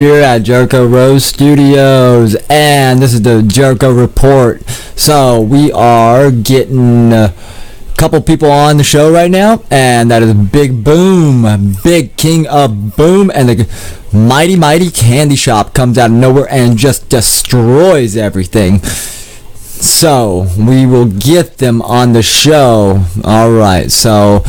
here at Jericho Rose Studios, and this is the Jericho Report. So we are getting a couple people on the show right now, and that is Big Boom, Big King of Boom, and the mighty Candy Shop comes out of nowhere and just destroys everything. So we will get them on the show. Alright, so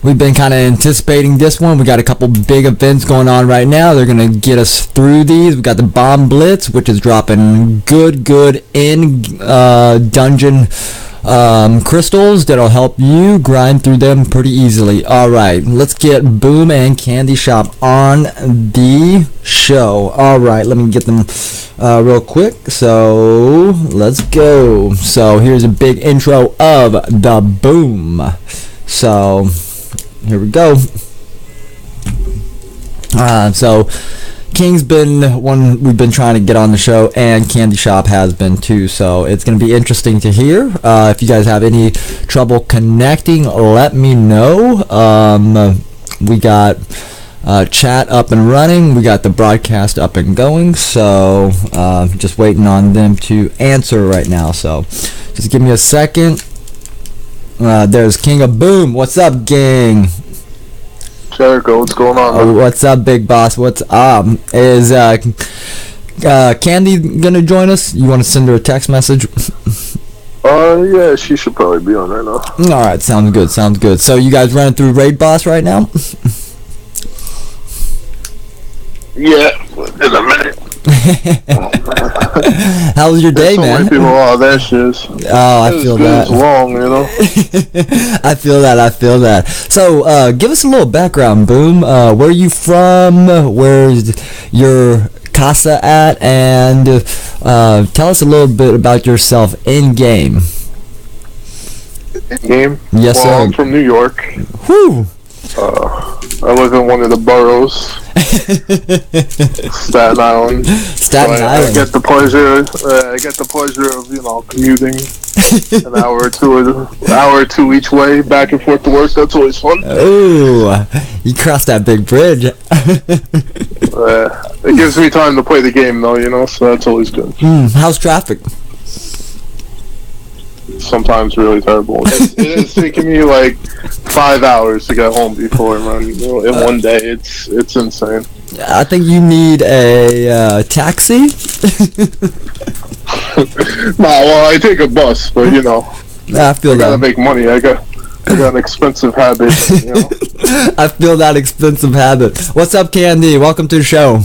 we've been kind of anticipating this one. We got a couple big events going on right now. They're going to get us through these. We got the Bomb Blitz, which is dropping good in dungeon crystals that'll help you grind through them pretty easily. Alright, let's get Boom and Candy Shop on the show. Alright, let me get them real quick. So let's go. So here's a big intro of the Boom. So here we go. So King's been one we've been trying to get on the show, and Candy Shop has been too. So it's going to be interesting to hear. If you guys have any trouble connecting, let me know. We got chat up and running. We got the broadcast up and going. So just waiting on them to answer right now. So just give me a second. There's King of Boom. What's up, gang? Jericho, what's going on? What's up, big boss? What's up? Is Candy gonna join us? You want to send her a text message? Yeah, she should probably be on right now. All right, sounds good. So you guys running through Raid Boss right now? Yeah, in a minute. How was your day, man? So many people, that shit. Oh, I feel that. It's long, you know. I feel that. So, give us a little background, Boom. Where are you from? Where's your casa at? And tell us a little bit about yourself in game. Game? Yes, well, sir. I'm from New York. Whew. I live in one of the boroughs. Staten Island. I get the pleasure of commuting an hour or two each way back and forth to work. That's always fun. Ooh, you crossed that big bridge. It gives me time to play the game though, so that's always good. How's traffic? Sometimes really terrible. It is taking me like 5 hours to get home before, man. In one day, it's insane. I think you need a taxi. Well, I take a bus, but I feel I that. gotta make money. I got an expensive habit. I feel that expensive habit. What's up, Candy? Welcome to the show.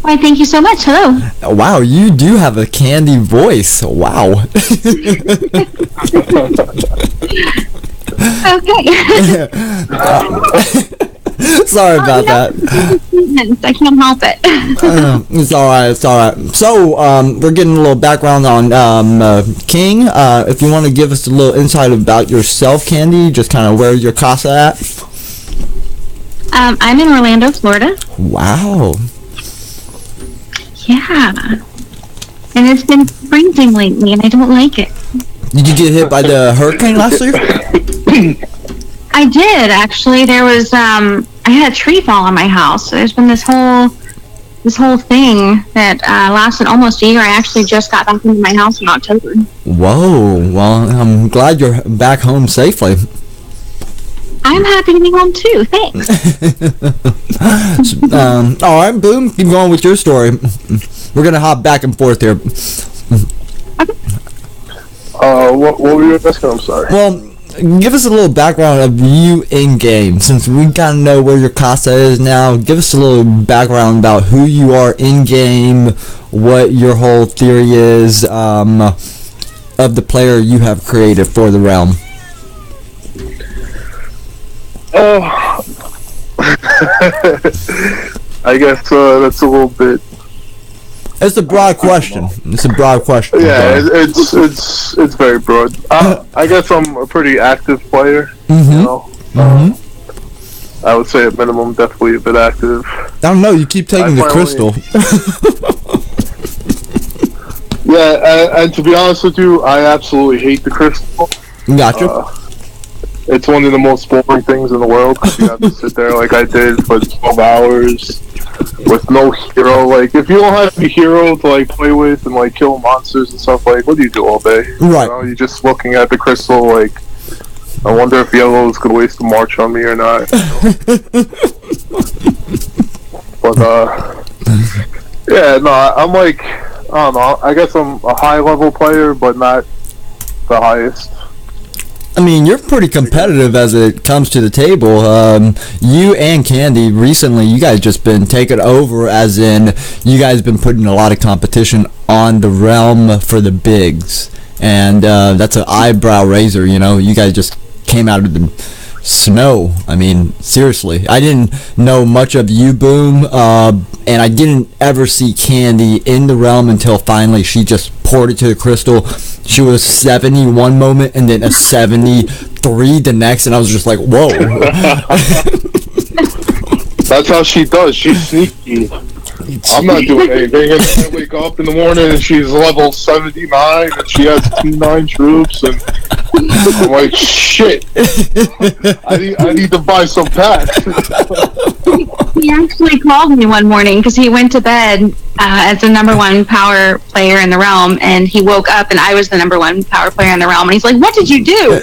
Why, thank you so much. Hello. Wow, you do have a Candy voice. Wow. Okay. Sorry about that. I can't help it. It's all right. So, we're getting a little background on King. If you want to give us a little insight about yourself, Candy, just kind of where your casa at. I'm in Orlando, Florida. Wow. Yeah. And it's been freezing lately, and I don't like it. Did you get hit by the hurricane last year? I did, actually. There was, I had a tree fall on my house. So there's been this whole thing that lasted almost a year. I actually just got back into my house in October. Whoa. Well, I'm glad you're back home safely. I'm happy to be home, too. Thanks. All right, Boom. Keep going with your story. We're going to hop back and forth here. What were you asking? I'm sorry. Well, give us a little background of you in game, since we kind of know where your casa is now. Give us a little background about who you are in game, what your whole theory is of the player you have created for the realm. I guess that's a little bit. It's a broad question. Yeah, it's very broad. I guess I'm a pretty active player. I would say at minimum, definitely a bit active. I don't know. You keep taking the crystal. Yeah, and to be honest with you, I absolutely hate the crystal. Gotcha. It's one of the most boring things in the world because you have to sit there like I did for 12 hours with no hero. Like, if you don't have a hero to like play with and like kill monsters and stuff, like, what do you do all day? Right. You know, you're just looking at the crystal. Like, I wonder if yellows could waste a march on me or not. But yeah, no, I'm like, I don't know. I guess I'm a high level player, but not the highest. I mean, you're pretty competitive as it comes to the table. You and Candy, recently, you guys just been taken over, as in, you guys been putting a lot of competition on the realm for the bigs. And that's an eyebrow raiser, you know? You guys just came out of the snow. I mean, seriously. I didn't know much of you, Boom, and I didn't ever see Candy in the realm until finally she just poured it to the crystal. She was 70 one moment and then a 73 the next, and I was just like, whoa. That's how she does. She's sneaky. I'm not doing anything. And I wake up in the morning and she's level 79 and she has T9 troops, and I'm like, shit. I need to buy some packs. He actually called me one morning because he went to bed as the number one power player in the realm, and he woke up and I was the number one power player in the realm, and he's like, what did you do?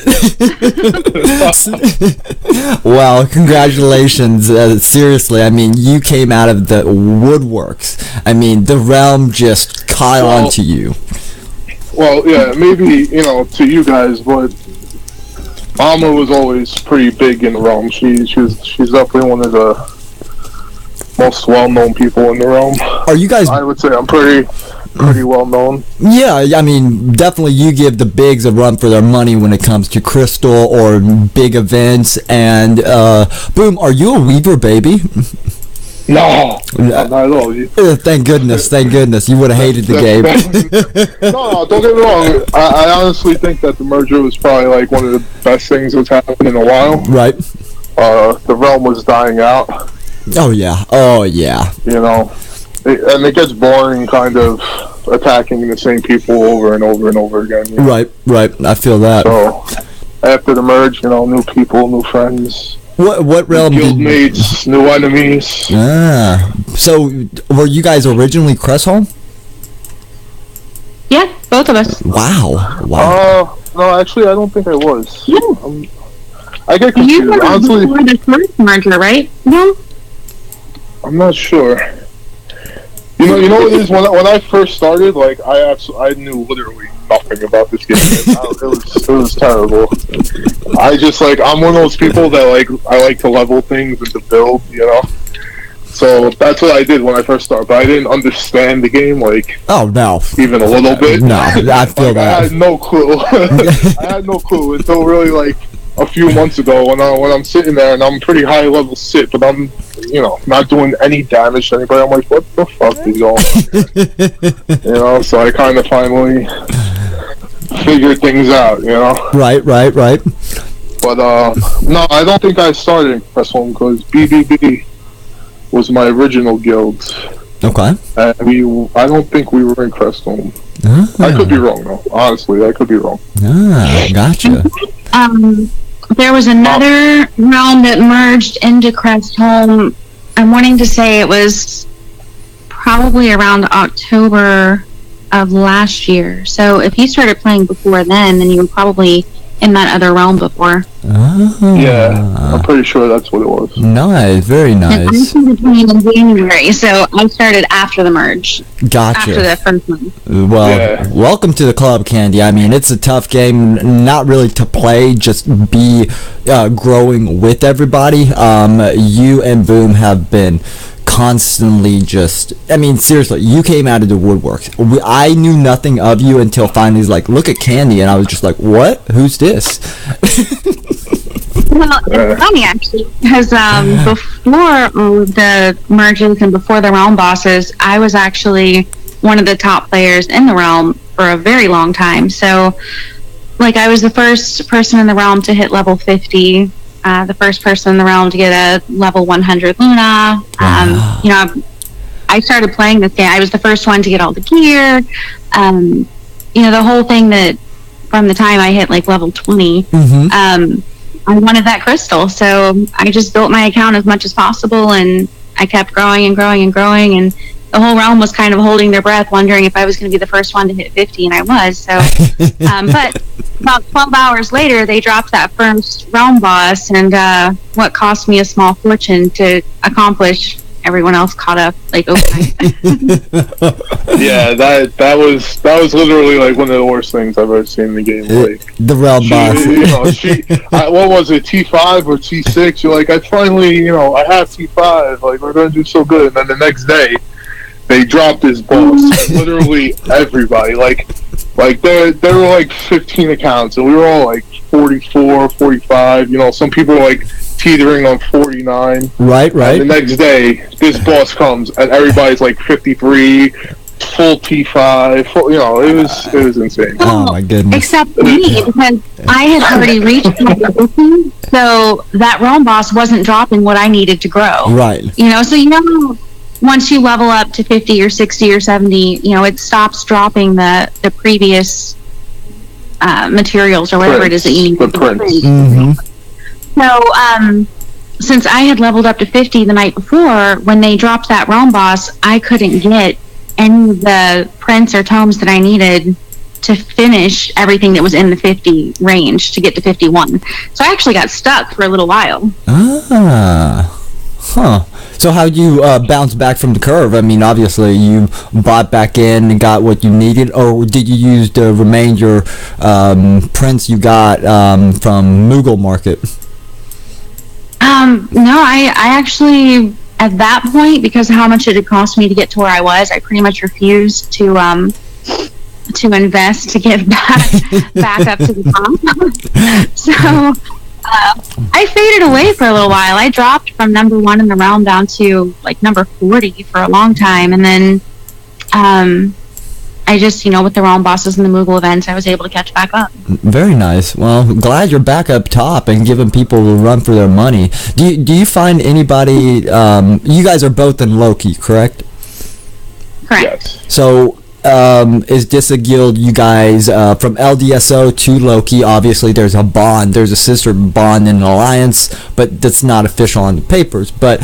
Well, congratulations. Seriously, I mean, you came out of the woodworks. I mean, the realm just caught on to you. Well, yeah, maybe, you know, to you guys, but Alma was always pretty big in the realm. She's definitely one of the most well-known people in the realm. Are you guys? I would say I'm pretty well-known. Yeah, I mean, definitely you give the bigs a run for their money when it comes to Crystal or big events. And Boom, are you a Weaver baby? No, not at all. Thank goodness, thank goodness. You would have hated the game. No, don't get me wrong. I honestly think that the merger was probably like one of the best things that's happened in a while. Right. The realm was dying out. Oh yeah. Oh yeah. You know, and it gets boring, kind of attacking the same people over and over and over again. You know? Right. Right. I feel that. So after the merge, you know, new people, new friends. What realm? Guildmates, new enemies. Ah. So were you guys originally Crestholm? Yeah, both of us. Wow. No, actually, I don't think I was. Yeah. I get confused. You were Honestly, before the first merger, right? No. I'm not sure. You know what it is? When I first started, like I knew literally nothing about this game. It was terrible. I'm one of those people that I like to level things and to build, you know. So that's what I did when I first started. But I didn't understand the game, oh no, even a little bit. No, I feel that. I had no clue. I had no clue until really a few months ago when I'm sitting there and I'm pretty high level sit, but I'm, you know, not doing any damage to anybody. I'm like, what the fuck is going on? You know, so I kind of finally figured things out, you know. Right. But no, I don't think I started in Crestholm because BBB was my original guild. Okay. And I don't think we were in Crestholm. Ah. I could be wrong though. Honestly, I could be wrong. Ah, gotcha. There was another realm that merged into Crestholm. I'm wanting to say it was probably around October of last year. So if you started playing before then you were probably in that other realm before. Ah. Yeah, I'm pretty sure that's what it was. Nice, very nice. I started playing in January, so I started after the merge. Gotcha. After the first month. Well, Yeah. Welcome to the club, Candy. I mean, it's a tough game, not really to play, just be growing with everybody. You and Boom have been constantly seriously, you came out of the woodworks. I knew nothing of you until finally he's like, look at Candy, and I was just like, what? Who's this? Well, it's funny actually, because before the merges and before the realm bosses, I was actually one of the top players in the realm for a very long time. So, I was the first person in the realm to hit level 50. The first person in the realm to get a level 100 Luna. Wow. You know, I started playing this game. I was the first one to get all the gear. You know, the whole thing that from the time I hit level 20, I wanted that crystal. So I just built my account as much as possible and I kept growing and growing and growing, and the whole realm was kind of holding their breath, wondering if I was going to be the first one to hit 50, and I was. So, but about 12 hours later, they dropped that first realm boss, and what cost me a small fortune to accomplish, everyone else caught up like overnight. Yeah, that was literally like one of the worst things I've ever seen in the game. Like the realm boss. What was it, T5 or T6? You're like, I finally, I have T5. Like, we're gonna do so good, and then the next day, they dropped this boss. Literally everybody, like there were like 15 accounts, and we were all like 44, 45. Some people were like teetering on 49. Right. And the next day, this boss comes, and everybody's like 53, full T5. It was insane. Oh my goodness! Except me, because I had already reached level 50, so that realm boss wasn't dropping what I needed to grow. Right. So once you level up to 50 or 60 or 70, it stops dropping the previous materials or whatever it is that you need the to prints. Mm-hmm. So, since I had leveled up to 50 the night before, when they dropped that realm boss, I couldn't get any of the prints or tomes that I needed to finish everything that was in the 50 range to get to 51. So I actually got stuck for a little while. So how'd you bounce back from the curve? I mean, obviously you bought back in and got what you needed, or did you use the remainder prints you got from Moogle Market? No, I actually, at that point, because of how much it had cost me to get to where I was, I pretty much refused to invest to get back up to the top. So I faded away for a little while. I dropped from number 1 in the realm down to like number 40 for a long time, and then I just, with the realm bosses and the Moogle events, I was able to catch back up. Very nice. Well, glad you're back up top and giving people a run for their money. Do you find anybody? You guys are both in Loki, correct? Correct. Yes. So. Is this a guild you guys from LDSO to Loki? Obviously there's a bond, there's a sister bond and an alliance, but that's not official on the papers. But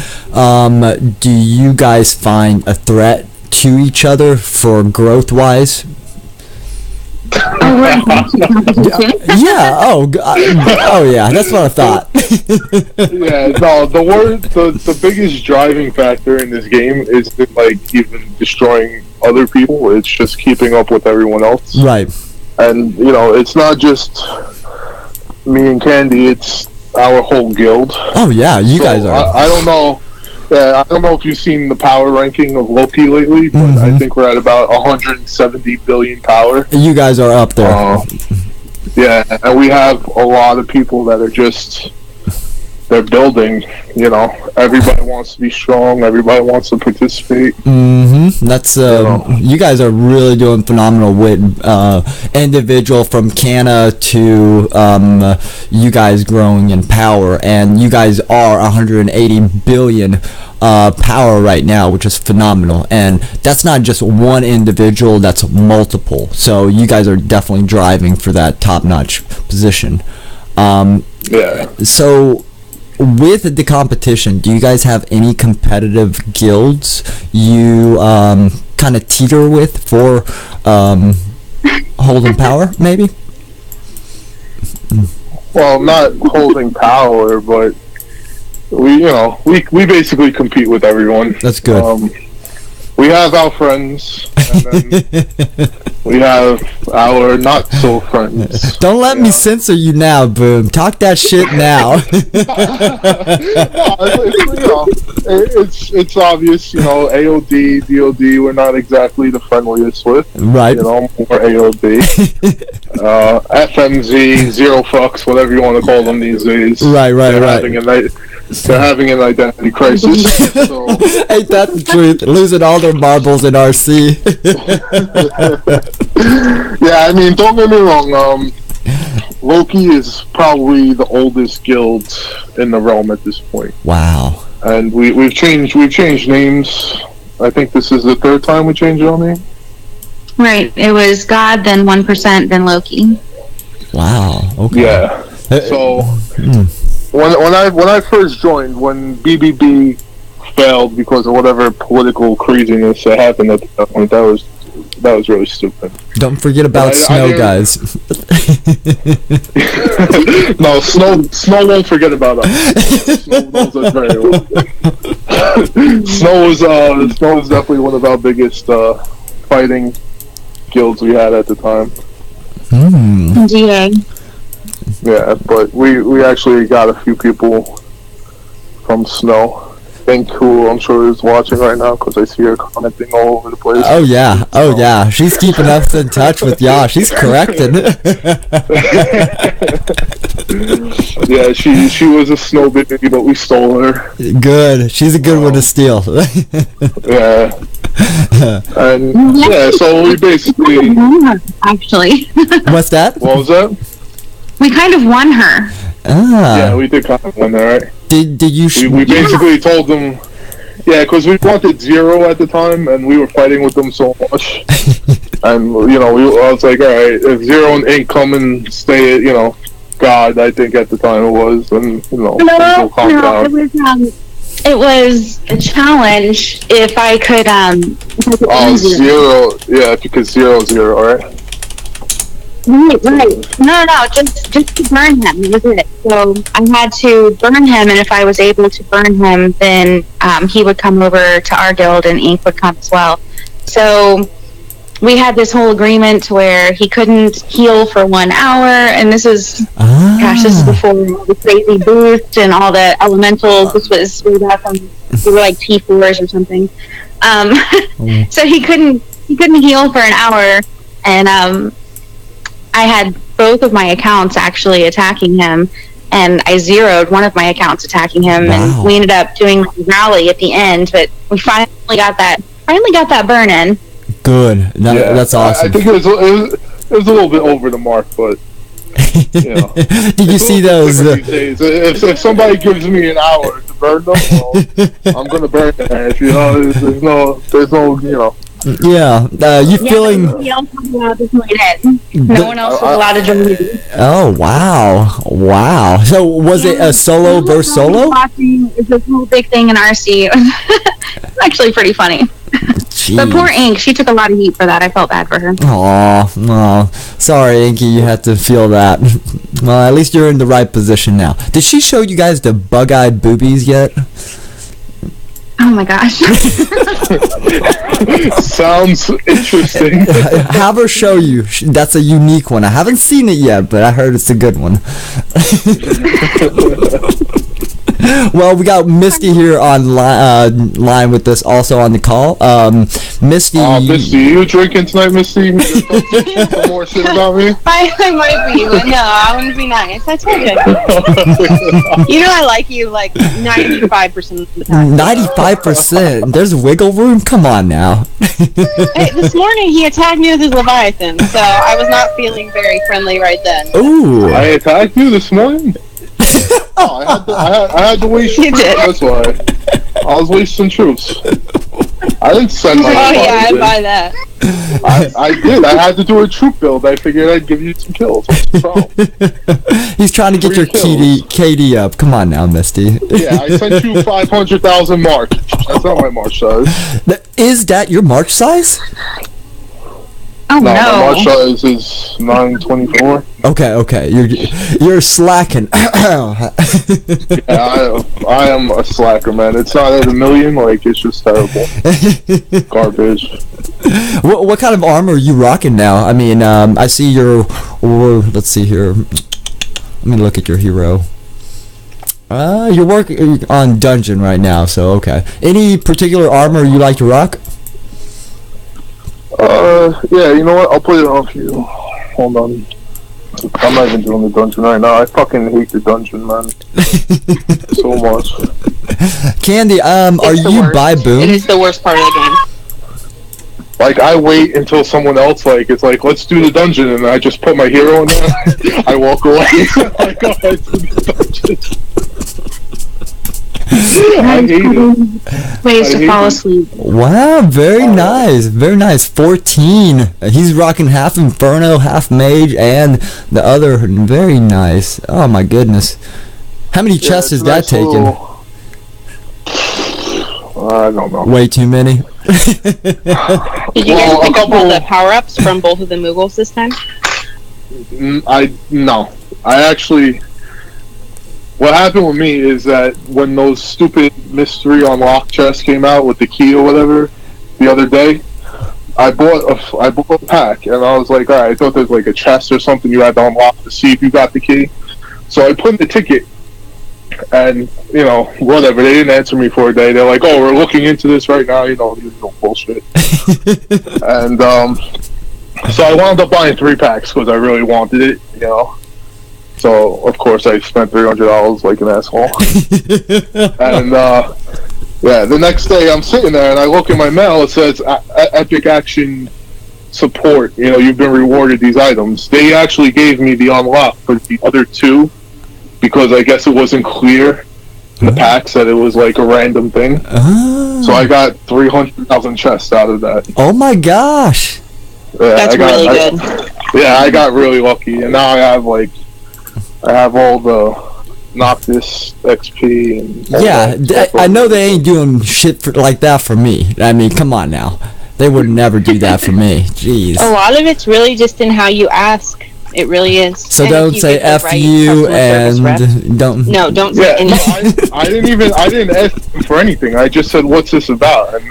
do you guys find a threat to each other for growth wise? Oh, Yeah. Oh yeah, that's what I thought. Yeah, no, the biggest driving factor in this game isn't like even destroying other people, it's just keeping up with everyone else. Right. And it's not just me and Candy, it's our whole guild. Oh yeah, you guys are. I don't know. Yeah, I don't know if you've seen the power ranking of Loki lately, but I think we're at about 170 billion power. You guys are up there. Yeah, and we have a lot of people that are just, they're building, everybody wants to be strong, everybody wants to participate. That's you guys are really doing phenomenal with individual from Canna to you guys growing in power, and you guys are 180 billion power right now, which is phenomenal, and that's not just one individual, that's multiple, so you guys are definitely driving for that top-notch position. Yeah. So with the competition, do you guys have any competitive guilds you kind of teeter with for holding power, maybe? Well, not holding power, but we basically compete with everyone. That's good. We have our friends, and then we have our not so friends. Don't let me censor you now, Boom. Talk that shit now. It's obvious, AOD, DOD, we're not exactly the friendliest with. Right. More AOD. FMZ, Zero Fucks, whatever you want to call them these days. Right. They're having an identity crisis. So. Ain't that the truth? Losing all their marbles in RC. Yeah, I mean, don't get me wrong. Loki is probably the oldest guild in the realm at this point. Wow. And we've changed names. I think this is the 3rd time we changed our name. Right. It was God, then 1%, then Loki. Wow. Okay. Yeah. So when I first joined, when BBB failed because of whatever political craziness that happened at that point. That was really stupid. Don't forget about Snow, guys. No, Snow won't forget about us. Snow knows us very well. Snow was definitely one of our biggest fighting guilds we had at the time. GA. Yeah, but we actually got a few people from Snow. Think who I'm sure is watching right now because I see her commenting all over the place. Oh yeah, she's keeping us in touch with y'all. She's correcting. Yeah, she was a Snow baby, but we stole her. Good, she's a good one to steal. Yeah, and yeah, so we basically actually. What's that? What was that? We kind of won her. Yeah, we did kind of win there, right? Did you? We basically told them, yeah, because we wanted Zero at the time, and we were fighting with them so much, and I was like, all right, if Zero and Ink come and stay, God, I think at the time it was, and we'll calm down. It was a challenge if I could Zero, yeah, because Zero, right? Right. No, just to burn him. That was it. So I had to burn him, and if I was able to burn him, then he would come over to our guild, and Ink would come as well. So we had this whole agreement where he couldn't heal for 1 hour, and this is before all the crazy boost and all the elementals. This was way back when we were like T4s or something. So he couldn't heal for an hour, and I had both of my accounts actually attacking him, and I zeroed one of my accounts attacking him, and we ended up doing a rally at the end, but we finally got that burn in. Good. That's awesome. I think it was a little bit over the mark, but Did you see those? If somebody gives me an hour to burn them, well, I'm gonna burn them. There's no. Yeah, you feeling? No one else was allowed to join me. Oh wow! So was it a solo versus solo? It's a whole big thing in RC. It's actually pretty funny. Jeez. But poor Ink, she took a lot of heat for that. I felt bad for her. Aw, sorry, Inky, you had to feel that. Well, at least you're in the right position now. Did she show you guys the bug-eyed boobies yet? Oh my gosh. Sounds interesting. Have her show you. That's a unique one. I haven't seen it yet, but I heard it's a good one. Well, we got Misty here on line with us, also on the call. Misty. Misty, you drinking tonight, Misty? Some more shit about me? I might be, but no, I want to be nice. I told you. You know I like you like 95% of the time. 95%? There's wiggle room? Come on now. Hey, this morning he attacked me with his Leviathan, so I was not feeling very friendly right then. Ooh. I attacked you this morning? I had to waste troops, that's why. I was wasting troops. I didn't send my yeah, I'd buy that. I did. I had to do a troop build. I figured I'd give you some kills. What's the problem? He's trying to get your KD up. Come on now, Misty. Yeah, I sent you 500,000 March. That's not my March size. Is that your March size? Oh no. My March size is 924. Okay. You're slacking. Yeah, I am a slacker, man. It's not at 1 million. Like, it's just terrible. Garbage. What kind of armor are you rocking now? I mean, I see let's see here. Let me look at your hero. You're working on dungeon right now, so okay. Any particular armor you like to rock? Yeah, you know what? I'll put it on for you. Hold on. I'm not even doing the dungeon right now. I fucking hate the dungeon, man. So much. Candy, are you by Boom? It is the worst part of the game. Like, I wait until someone else, like, it's like, let's do the dungeon, and I just put my hero in there. I walk away. I go ahead to the dungeon. I hate it. Ways to fall asleep. Wow, very nice. 14. He's rocking half Inferno, half Mage, and the other. Very nice. Oh my goodness. How many chests is that taking? I don't know. Way too many. Did you guys pick up all the power-ups from both of the Moogles this time? No. I actually... What happened with me is that when those stupid mystery unlock chests came out with the key or whatever the other day, I bought a pack, and I was like, alright, I thought there's like a chest or something you had to unlock to see if you got the key. So I put in the ticket, and, you know, whatever, they didn't answer me for a day. They're like, oh, we're looking into this right now, you know, bullshit. And, so I wound up buying 3 packs because I really wanted it, you know. So, of course, I spent $300 like an asshole. And, yeah, the next day I'm sitting there and I look in my mail, it says Epic Action Support, you know, you've been rewarded these items. They actually gave me the unlock for the other 2 because I guess it wasn't clear in the packs that it was like a random thing. So I got 300,000 chests out of that. Oh my gosh. Yeah, That's really good. Yeah, I got really lucky, and now I have all the Noctis XP and I know they ain't doing shit like that for me. I mean, come on now. They would never do that for me. Jeez. A lot of it's really just in how you ask. It really is. So And don't if say get the F right you customer service rep- and don't. No, don't say yeah, anything. I didn't ask them for anything. I just said, "What's this about?" And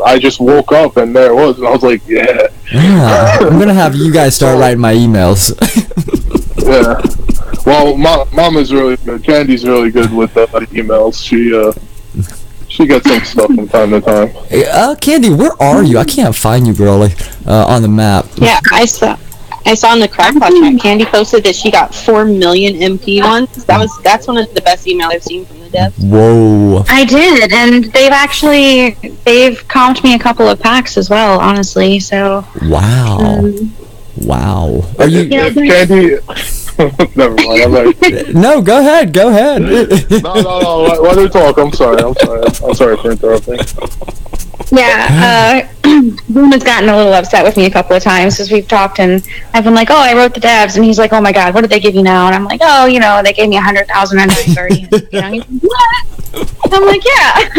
I just woke up and there it was, and I was like, "Yeah." Yeah, I'm gonna have you guys start writing my emails. Yeah. Well, Mama's really good. Candy's really good with emails. She gets some stuff from time to time. Candy, where are you? I can't find you, girlie, on the map. Yeah, I saw on the Crackpot chat, Candy posted that she got 4 million MP ones. That's one of the best emails I've seen from the devs. Whoa. I did, and they've comped me a couple of packs as well, honestly. So Wow. Wow. Are you? If Candy? Never mind. I'm like, No, go ahead. Go ahead. no. Let her talk. I'm sorry for interrupting. yeah, Boom has gotten a little upset with me a couple of times as we've talked, and I've been like, "Oh, I wrote the devs," and he's like, "Oh my God, what did they give you now?" And I'm like, "Oh, you know, they gave me 100,000 and 930." You know, he's like, "What?" I'm like, "Yeah."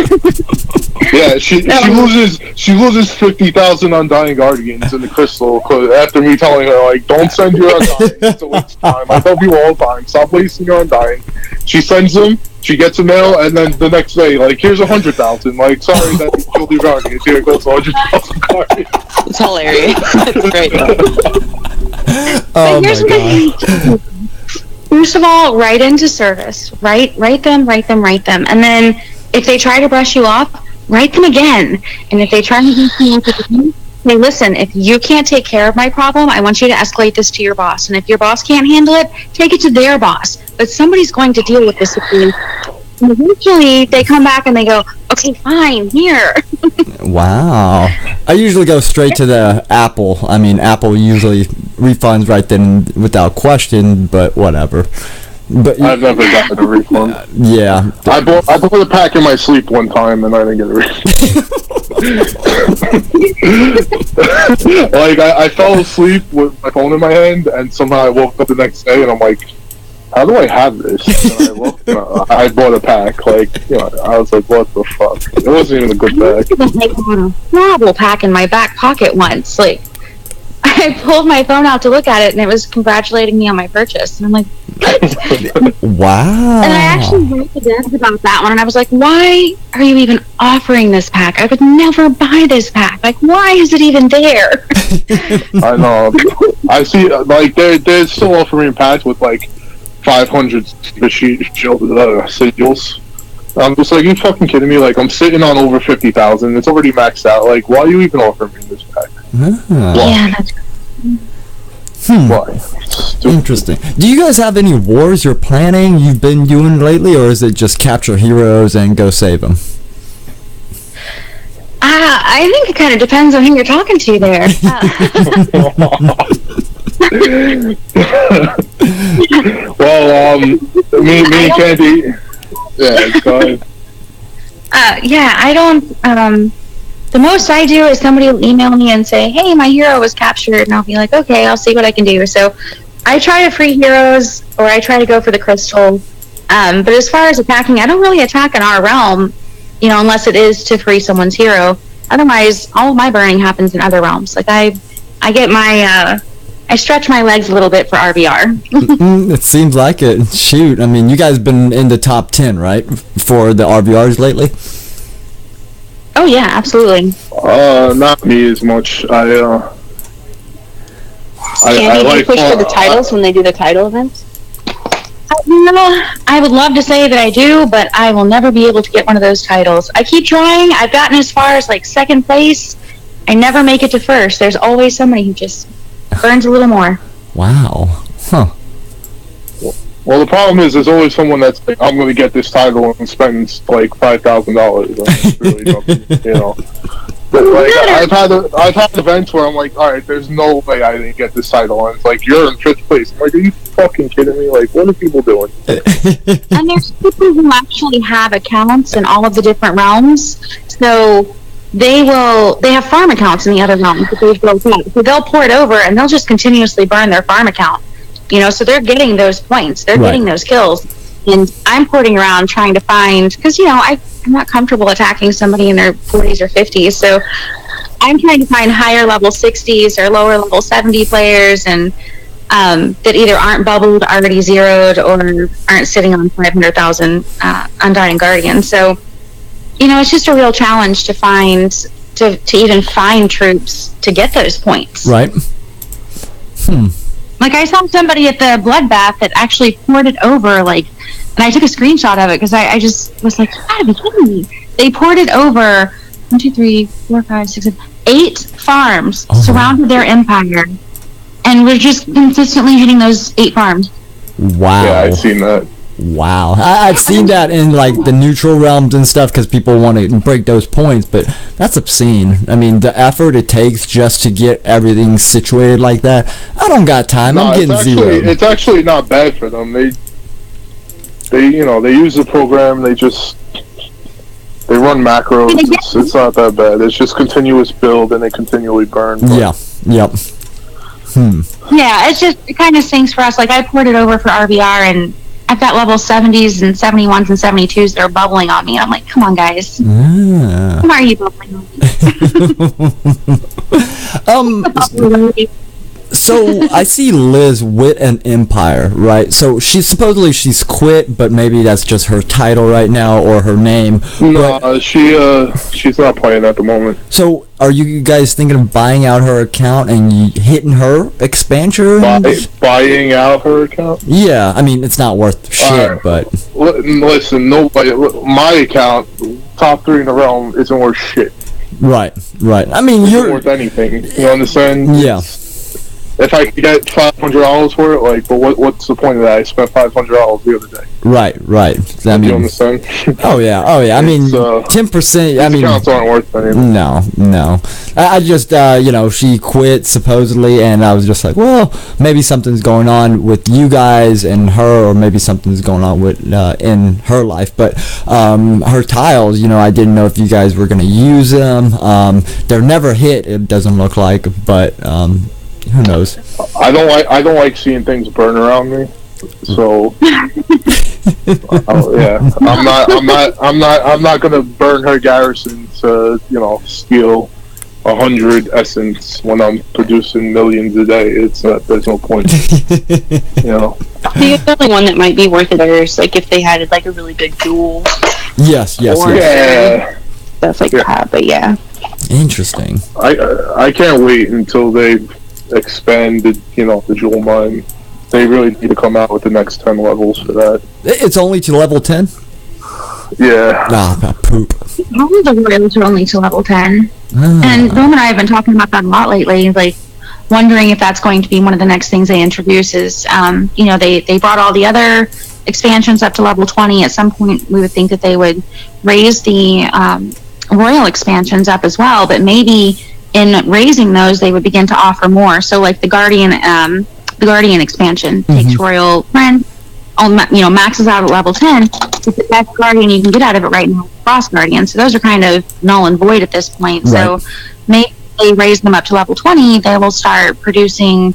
Yeah, she loses 50,000 Undying Guardians in the Crystal after me telling her, like, don't send your Undying. It's a waste of time. I tell people all the time, stop wasting your Undying. She sends them, she gets a mail, and then the next day, like, here's 100,000. Like, sorry that you killed your Guardians. Here goes 100,000 Guardians. It's hilarious. That's great. Oh But here's my what God. First of all, write into service. Write them, and then if they try to brush you off, write them again. And if they try to do something, say, listen, if you can't take care of my problem, I want you to escalate this to your boss. And if your boss can't handle it, take it to their boss. But somebody's going to deal with this with you. And eventually, they come back and they go, okay, fine, here. Wow. I usually go straight to the Apple. I mean, Apple usually refunds right then without question, but whatever. But I've never gotten a refund. yeah. I bought a pack in my sleep one time and I didn't get a refund. Like, I fell asleep with my phone in my hand and somehow I woke up the next day and I'm like, how do I have this? And I looked, I bought a pack. Like, you know, I was like, what the fuck? It wasn't even a good pack. I bought a horrible pack in my back pocket once. Like, I pulled my phone out to look at it, and it was congratulating me on my purchase. And I'm like, what? Wow. And I actually wrote the devs about that one, and I was like, why are you even offering this pack? I would never buy this pack. Like, why is it even there? I know. I see, like, they're still offering packs with, like, 500 sigils. I'm just like, you fucking kidding me? Like, I'm sitting on over 50,000. It's already maxed out. Like, why are you even offering me this pack? Yeah, that's Why? Interesting. Do you guys have any wars you're planning you've been doing lately, or is it just capture heroes and go save them? I think it kind of depends on who you're talking to there. Well, me and Candy. Yeah, go ahead. Yeah, I don't. The most I do is somebody will email me and say, "Hey, my hero was captured," and I'll be like, "Okay, I'll see what I can do." So, I try to free heroes, or I try to go for the crystal. But as far as attacking, I don't really attack in our realm. unless it is to free someone's hero. Otherwise, all of my burning happens in other realms. Like I get my I stretch my legs a little bit for RBR. It seems like it. Shoot, I mean, you guys been in the top 10, right, for the RBRs lately? Oh yeah, absolutely. Not me as much. Candy, do you push for the titles when they do the title events? I would love to say that I do, but I will never be able to get one of those titles. I keep trying. I've gotten as far as like second place. I never make it to first. There's always somebody who just burns a little more. Wow. Huh. Well, the problem is there's always someone that's like, I'm going to get this title and spends like $5,000. Really nothing, But like I've had events where I'm like, all right, there's no way I didn't get this title, and it's like you're in 5th place. I'm like, are you fucking kidding me? Like, what are people doing? And there's people who actually have accounts in all of the different realms, so they have farm accounts in the other realms that they've built up. So they'll pour it over and they'll just continuously burn their farm account. So they're getting those points, they're getting those kills, and I'm porting around trying to find, because I'm not comfortable attacking somebody in their 40s or 50s, so I'm trying to find higher level 60s or lower level 70 players, and that either aren't bubbled, already zeroed, or aren't sitting on 500,000 Undying Guardians. So, it's just a real challenge to find, to even find troops to get those points. Right. Like, I saw somebody at the Bloodbath that actually poured it over, and I took a screenshot of it because I just was like, you gotta be kidding me. They poured it over 1, 2, 3, 4, 5, 6, 7, 8 farms surrounded their empire, and we're just consistently hitting those 8 farms. Wow. Yeah, I've seen that. Wow. I've seen that in like the neutral realms and stuff because people want to break those points, but that's obscene. I mean, the effort it takes just to get everything situated like that, I don't got time. I'm getting zero. It's actually not bad for them. They use the program. They run macros. It's not that bad. It's just continuous build and they continually burn. Yeah. Yep. Yeah, it kind of stinks for us. Like, I poured it over for RBR, and I've got level 70s and 71s and 72s that are bubbling on me. I'm like, come on, guys. Why are you bubbling on me? So I see Liz with an empire, right? So she's quit, but maybe that's just her title right now or her name. No, she's not playing at the moment. So are you guys thinking of buying out her account and hitting her expansion? Buying out her account? Yeah, I mean it's not worth shit, but listen, nobody. My account, top 3 in the realm, isn't worth shit. Right. I mean, you're worth anything. You understand? Yeah. If I could get $500 for it, but what's the point of that? I spent $500 the other day. Right. I mean, you understand? Oh yeah. I mean, 10%. I mean, accounts aren't worth anything. No. I just, she quit supposedly, and I was just like, well, maybe something's going on with you guys and her, or maybe something's going on with in her life. But her tiles, I didn't know if you guys were gonna use them. They're never hit. It doesn't look like, but. Who knows? I don't like seeing things burn around me. So I'm not gonna burn her garrison to steal 100 essence when I'm producing millions a day. There's no point. The only one that might be worth it is like if they had like a really good duel. Yes. Yeah. Stuff like that, but yeah. Interesting. I can't wait until they expanded, the jewel mine. They really need to come out with the next 10 levels for that. It's only to level 10? Yeah. Poop. All of the royals are only to level 10. And Boom and I have been talking about that a lot lately, like wondering if that's going to be one of the next things they introduce is, they brought all the other expansions up to level 20. At some point, we would think that they would raise the royal expansions up as well, but maybe in raising those, they would begin to offer more. So, like the Guardian expansion takes Royal Friend, maxes out at level 10. It's the best Guardian you can get out of it right now, Frost Guardian. So those are kind of null and void at this point. Right. So maybe they raise them up to level 20, they will start producing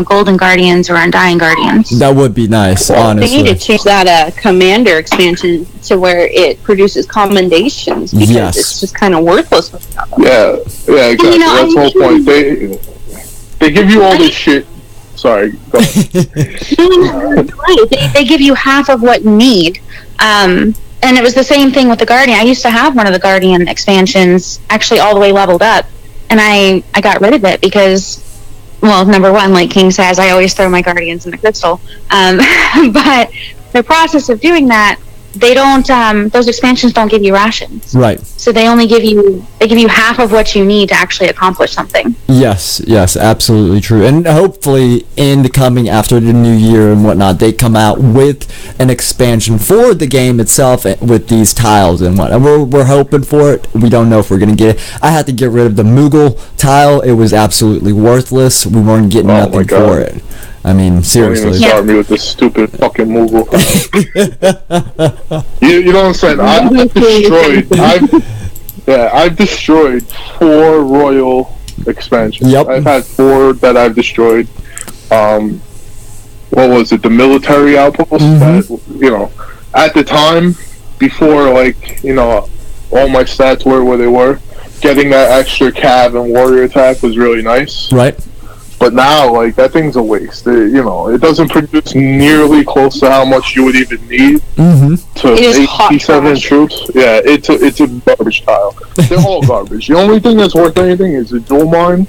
Golden Guardians or Undying Guardians. That would be nice, They honestly. need to change that Commander expansion to where it produces commendations, because Yes. it's just kind of worthless without them. Yeah, exactly. That's the whole point. They give you all this shit. Sorry. Go ahead. Right. They give you half of what you need. And it was the same thing with the Guardian. I used to have one of the Guardian expansions, actually all the way leveled up, and I got rid of it because, well, number one, like King says, I always throw my Guardians in the crystal. But the process of doing that, they don't. Those expansions don't give you rations, Right. so they only give you half of what you need to actually accomplish something. Yes, absolutely true. And hopefully in the coming after the new year and whatnot, they come out with an expansion for the game itself with these tiles and whatnot. We're hoping for it. We don't know if we're going to get it. I had to get rid of the Moogle tile. It was absolutely worthless. We weren't getting Oh my nothing God. for it. I mean, Don't even seriously. start me with this stupid fucking Moogle. you know what I'm saying? I've destroyed 4 royal expansions. Yep. I've had 4 that I've destroyed. What was it? The military outpost. That, at the time, before all my stats were where they were, getting that extra cav and warrior attack was really nice. Right. But now, that thing's a waste. It doesn't produce nearly close to how much you would even need to It is hot 87 trash. troops. Yeah, it's a garbage tile. They're all garbage. The only thing that's worth anything is the dual mine,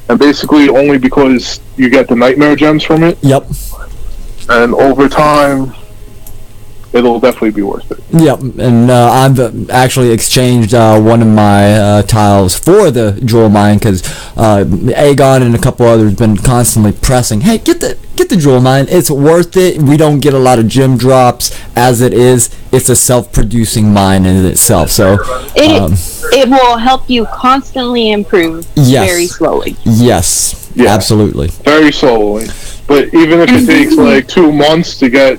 and basically only because you get the nightmare gems from it. Yep. And over time, it'll definitely be worth it. Yep, and I've actually exchanged one of my tiles for the jewel mine because Aegon and a couple others been constantly pressing, hey, get the jewel mine, it's worth it. We don't get a lot of gem drops as it is. It's a self-producing mine in itself, so It will help you constantly improve Yes. very slowly. yes, Yeah. absolutely. Very slowly. But even if it takes 2 months to get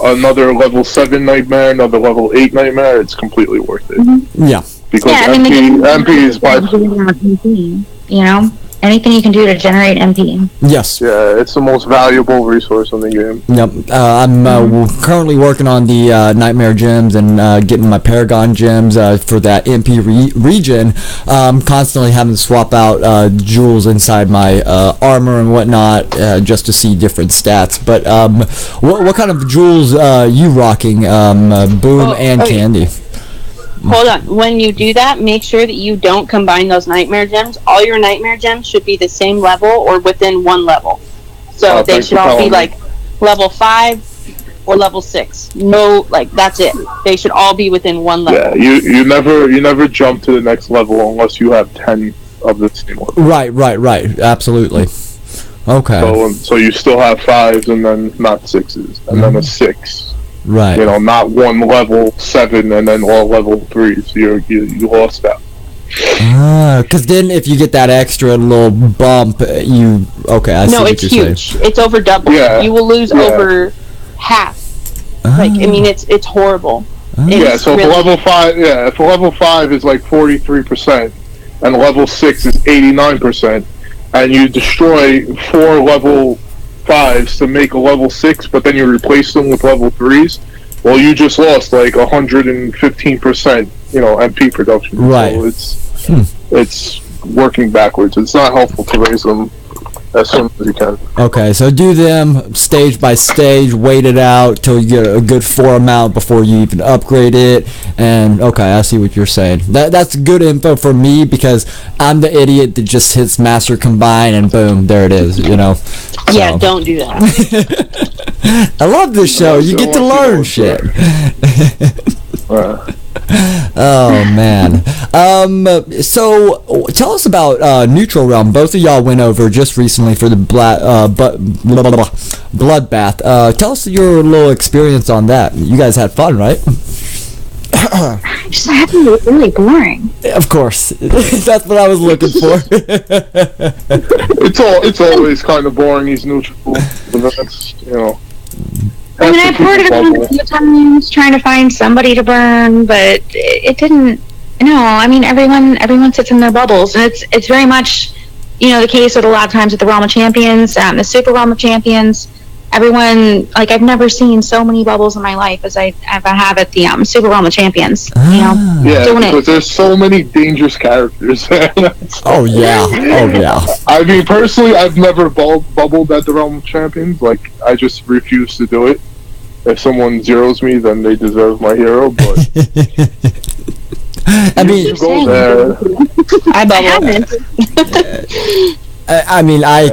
another level 7 nightmare, another level 8 nightmare, it's completely worth it. Yeah. Because Yeah, I mean, MP is by anything you can do to generate MP. Yes. it's the most valuable resource in the game. Yep. I'm currently working on the Nightmare gems and getting my Paragon gems for that MP region. I'm constantly having to swap out jewels inside my armor and whatnot just to see different stats. But what kind of jewels you rocking, Boom and okay. Candy? Hold on. When you do that, make sure that you don't combine those nightmare gems. All your nightmare gems should be the same level or within 1 level. So they thanks should for all be telling me. level 5 or level 6. No, that's it. They should all be within 1 level. Yeah, you never jump to the next level unless you have 10 of the same level. Right. Absolutely. Okay. So you still have 5s and then not 6s, and then a 6. Right. Not one level 7 and then all level 3s. You lost that. Because then if you get that extra little bump, I see No, what it's you're huge. saying. It's over double. Yeah. You will lose Yeah. over half. It's horrible. Yeah, It's so really- if level 5 is 43% and level 6 is 89%, and you destroy 4 level 5s to make a level 6, but then you replace them with level 3s, well, you just lost 115%, MP production. Right. So it's working backwards. It's not helpful to raise them as soon as you can. Okay, so do them stage by stage, wait it out till you get a good 4 amount before you even upgrade it. And okay, I see what you're saying. That's good info for me because I'm the idiot that just hits master combine and boom, there it is, Yeah, So. don't do that. I love this show. You get to learn shit. Oh man. So tell us about Neutral Realm. Both of y'all went over just recently for the bloodbath. Tell us your little experience on that. You guys had fun, right? Just happened to be really boring. Of course. That's what I was looking for. It's always kind of boring, these neutral events, I mean, I've heard it Bubble. a few times trying to find somebody to burn, but it didn't. No, I mean everyone sits in their bubbles, and it's very much the case with a lot of times with the Realm of Champions, the Super Realm of Champions. Everyone, like, I've never seen so many bubbles in my life as I have at the Super Realm of Champions. Ah. Yeah, because there's so many dangerous characters. Oh yeah. I mean, personally, I've never bubbled at the Realm of Champions. Like, I just refuse to do it. If someone zeros me, then they deserve my hero. But I mean, you go there. I bubble. I mean, I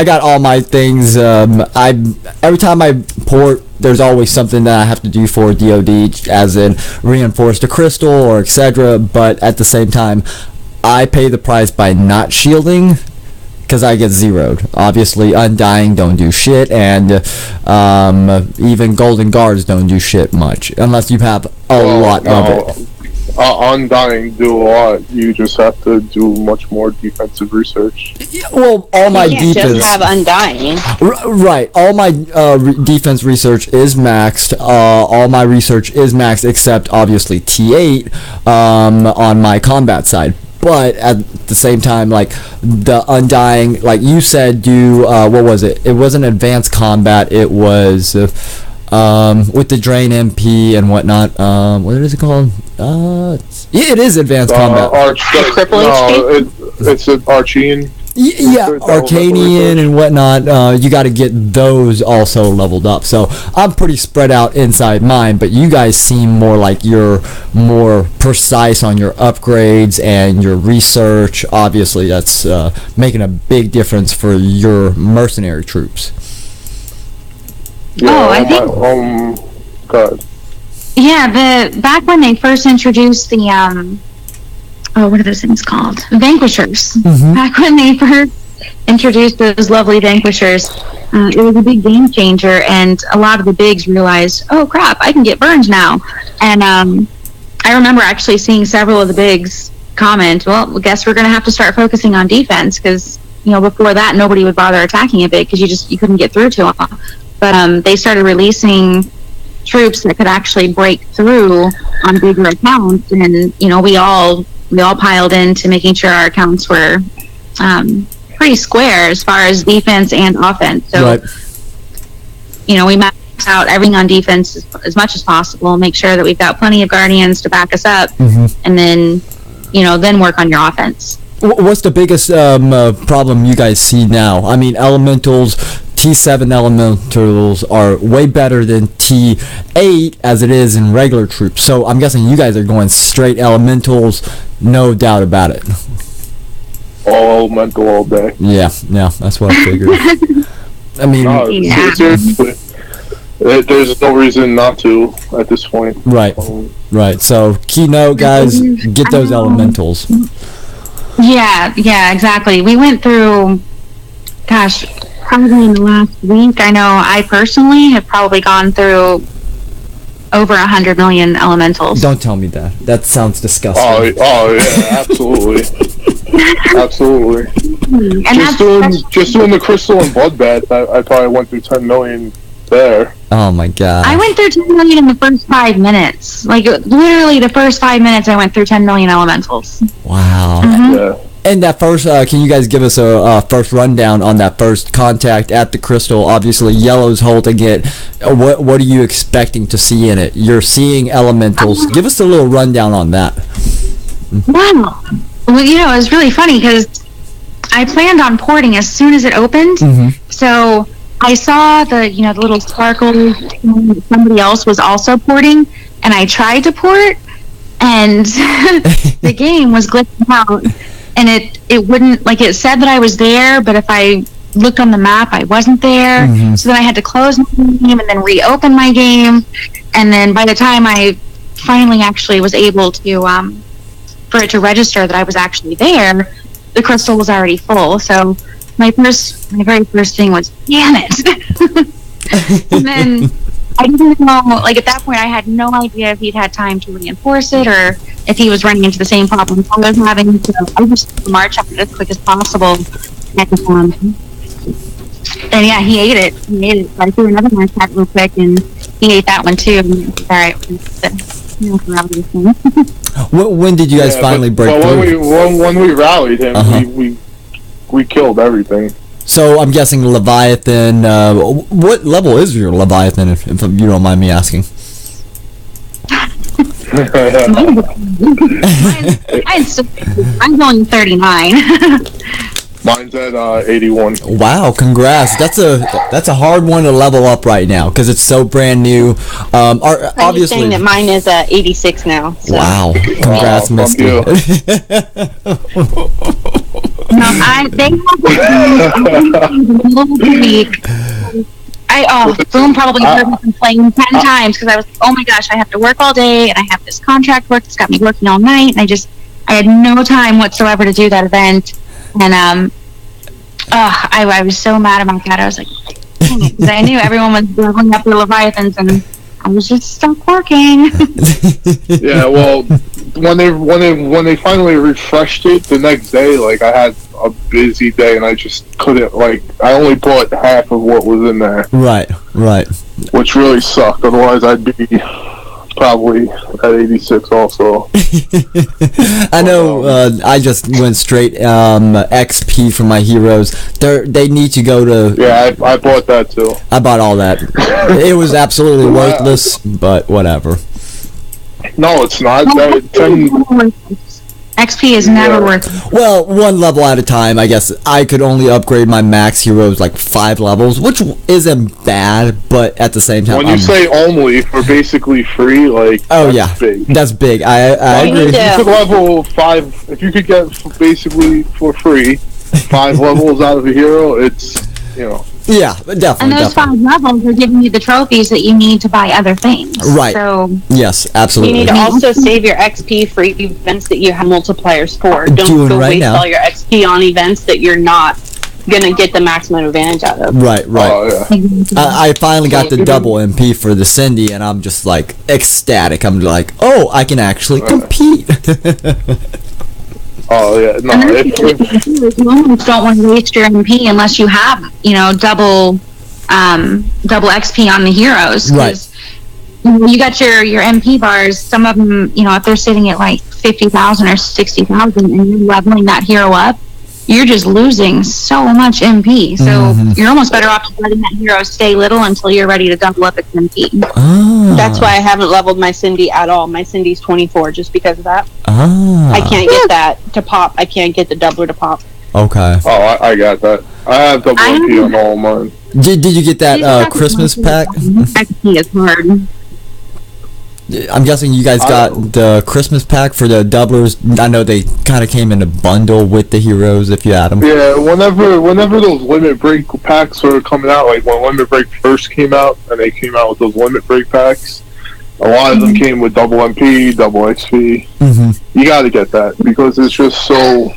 got all my things. Every time I port, there's always something that I have to do for DoD, as in reinforce the crystal or etc. But at the same time, I pay the price by not shielding, because I get zeroed. Obviously, Undying don't do shit, and even Golden Guards don't do shit much, unless you have a lot of it. Undying do a lot. You just have to do much more defensive research. Well, all my You can't defense. just have Undying. Right. All my defense research is maxed. All my research is maxed, except obviously T8 on my combat side. But at the same time, like, the Undying, like you said, do what was it? It wasn't advanced combat. It was with the Drain MP and whatnot. What is it called? Yeah, it is advanced combat. It's an Archean. Yeah, Arcanian and whatnot. You got to get those also leveled up. So I'm pretty spread out inside mine, but you guys seem more like you're more precise on your upgrades and your research. Obviously, that's making a big difference for your mercenary troops. Yeah, I think. God. Yeah, back when they first introduced the what are those things called? Vanquishers. Mm-hmm. Back when they first introduced those lovely Vanquishers, it was a big game changer, and a lot of the bigs realized, oh crap, I can get burns now. And I remember actually seeing several of the bigs comment, well, I guess we're going to have to start focusing on defense, because before that nobody would bother attacking a big because you couldn't get through to them. But they started releasing troops that could actually break through on bigger accounts, and we all piled into making sure our accounts were pretty square as far as defense and offense. So Right. We max out everything on defense as much as possible, make sure that we've got plenty of guardians to back us up, and then then work on your offense. What's the biggest problem you guys see now? I mean, elementals, T7 elementals are way better than T8 as it is in regular troops. So I'm guessing you guys are going straight elementals, no doubt about it. All elemental all day. Yeah, that's what I figured. I mean, Yeah. Seriously. There's no reason not to at this point. right. So keynote, guys, get those elementals. Yeah, exactly. We went through, gosh, probably in the last week. I know I personally have probably gone through over 100 million elementals. Don't tell me that. That sounds disgusting. Oh yeah, absolutely. Absolutely. And Just doing the crystal and bloodbath, I probably went through 10 million there. Oh my god. I went through 10 million in the first 5 minutes. Like, literally the first 5 minutes I went through 10 million elementals. Wow. Yeah. And that first, can you guys give us a first rundown on that first contact at the crystal? Obviously, Yellow's holding it. What are you expecting to see in it? You're seeing elementals. Give us a little rundown on that. Wow. Well, it was really funny because I planned on porting as soon as it opened. So I saw the little sparkle. Somebody else was also porting, and I tried to port, and the game was glitching out. And it wouldn't, like, it said that I was there, but if I looked on the map, I wasn't there. So then I had to close my game and then reopen my game. And then by the time I finally actually was able to, for it to register that I was actually there, the crystal was already full. So my very first thing was, damn it. And then I didn't know, like, at that point I had no idea if he'd had time to reinforce it or if he was running into the same problems I was having. So I just marched out as quick as possible. And yeah, he ate it. So I threw another march out real quick, and he ate that one too. And all right. When did you guys finally break but through? when we rallied him, we we killed everything. So I'm guessing Leviathan. What level is your Leviathan, if you don't mind me asking? I'm going 39. Mine's at 81. Wow, congrats! That's a hard one to level up right now because it's so brand new. I'm Obviously, saying that mine is 86 now. So. wow, congrats, Oh, Misty. fuck No, they have Boom probably heard me complain 10 times because I was, oh my gosh, I have to work all day and I have this contract work that's got me working all night, and I had no time whatsoever to do that event, and I was so mad at my cat. I was like, dang it, 'cause I knew everyone was leveling up their Leviathans and I was just stuck working. Yeah, well, when they finally refreshed it the next day, like I had a busy day and I just couldn't, like, I only bought half of what was in there, Right. which really sucked. Otherwise, I'd be probably at 86 also. I know. I just went straight XP for my heroes. They need to go to. Yeah, I bought that too. I bought all that. It was absolutely worthless, but whatever. No, it's not. XP is never worth it. Well, one level at a time. I guess I could only upgrade my max heroes like 5 levels, which isn't bad, but at the same time, When you say only for basically free, like, oh that's yeah, big. that's big. I You agree. need to- You could level 5, if you could get basically for free 5 levels out of a hero, it's, you know. Yeah, And definitely. those 5 levels are giving you the trophies that you need to buy other things. Right. So Yes, You absolutely. need to also save your XP for events that you have multipliers for. Don't Doing go right waste now. all your XP on events that you're not gonna get the maximum advantage out of. Right. Oh, yeah. I finally got the double MP for the Cindy, and I'm just like ecstatic. I'm like, oh, I can actually compete. Oh, yeah. No, if you almost don't want to waste your MP unless you have, double XP on the heroes. 'Cause, you got your MP bars. Some of them, if they're sitting at like 50,000 or 60,000, and you're leveling that hero up, you're just losing so much MP. So you're almost better off just letting that hero stay little until you're ready to double up its MP. That's why I haven't leveled my Cindy at all. My Cindy's 24 just because of that. Ah. I can't get that to pop. I can't get the doubler to pop. Okay. Oh, I got that. I have double MP on all mine. Did you get that Christmas pack? XP is hard. I'm guessing you guys got the Christmas pack for the doublers. I know they kind of came in a bundle with the heroes if you had them. Yeah, whenever those limit break packs were coming out, like when Limit Break first came out, and they came out with those limit break packs, a lot of them came with double MP, double XP. Mm-hmm. You got to get that because it's just so.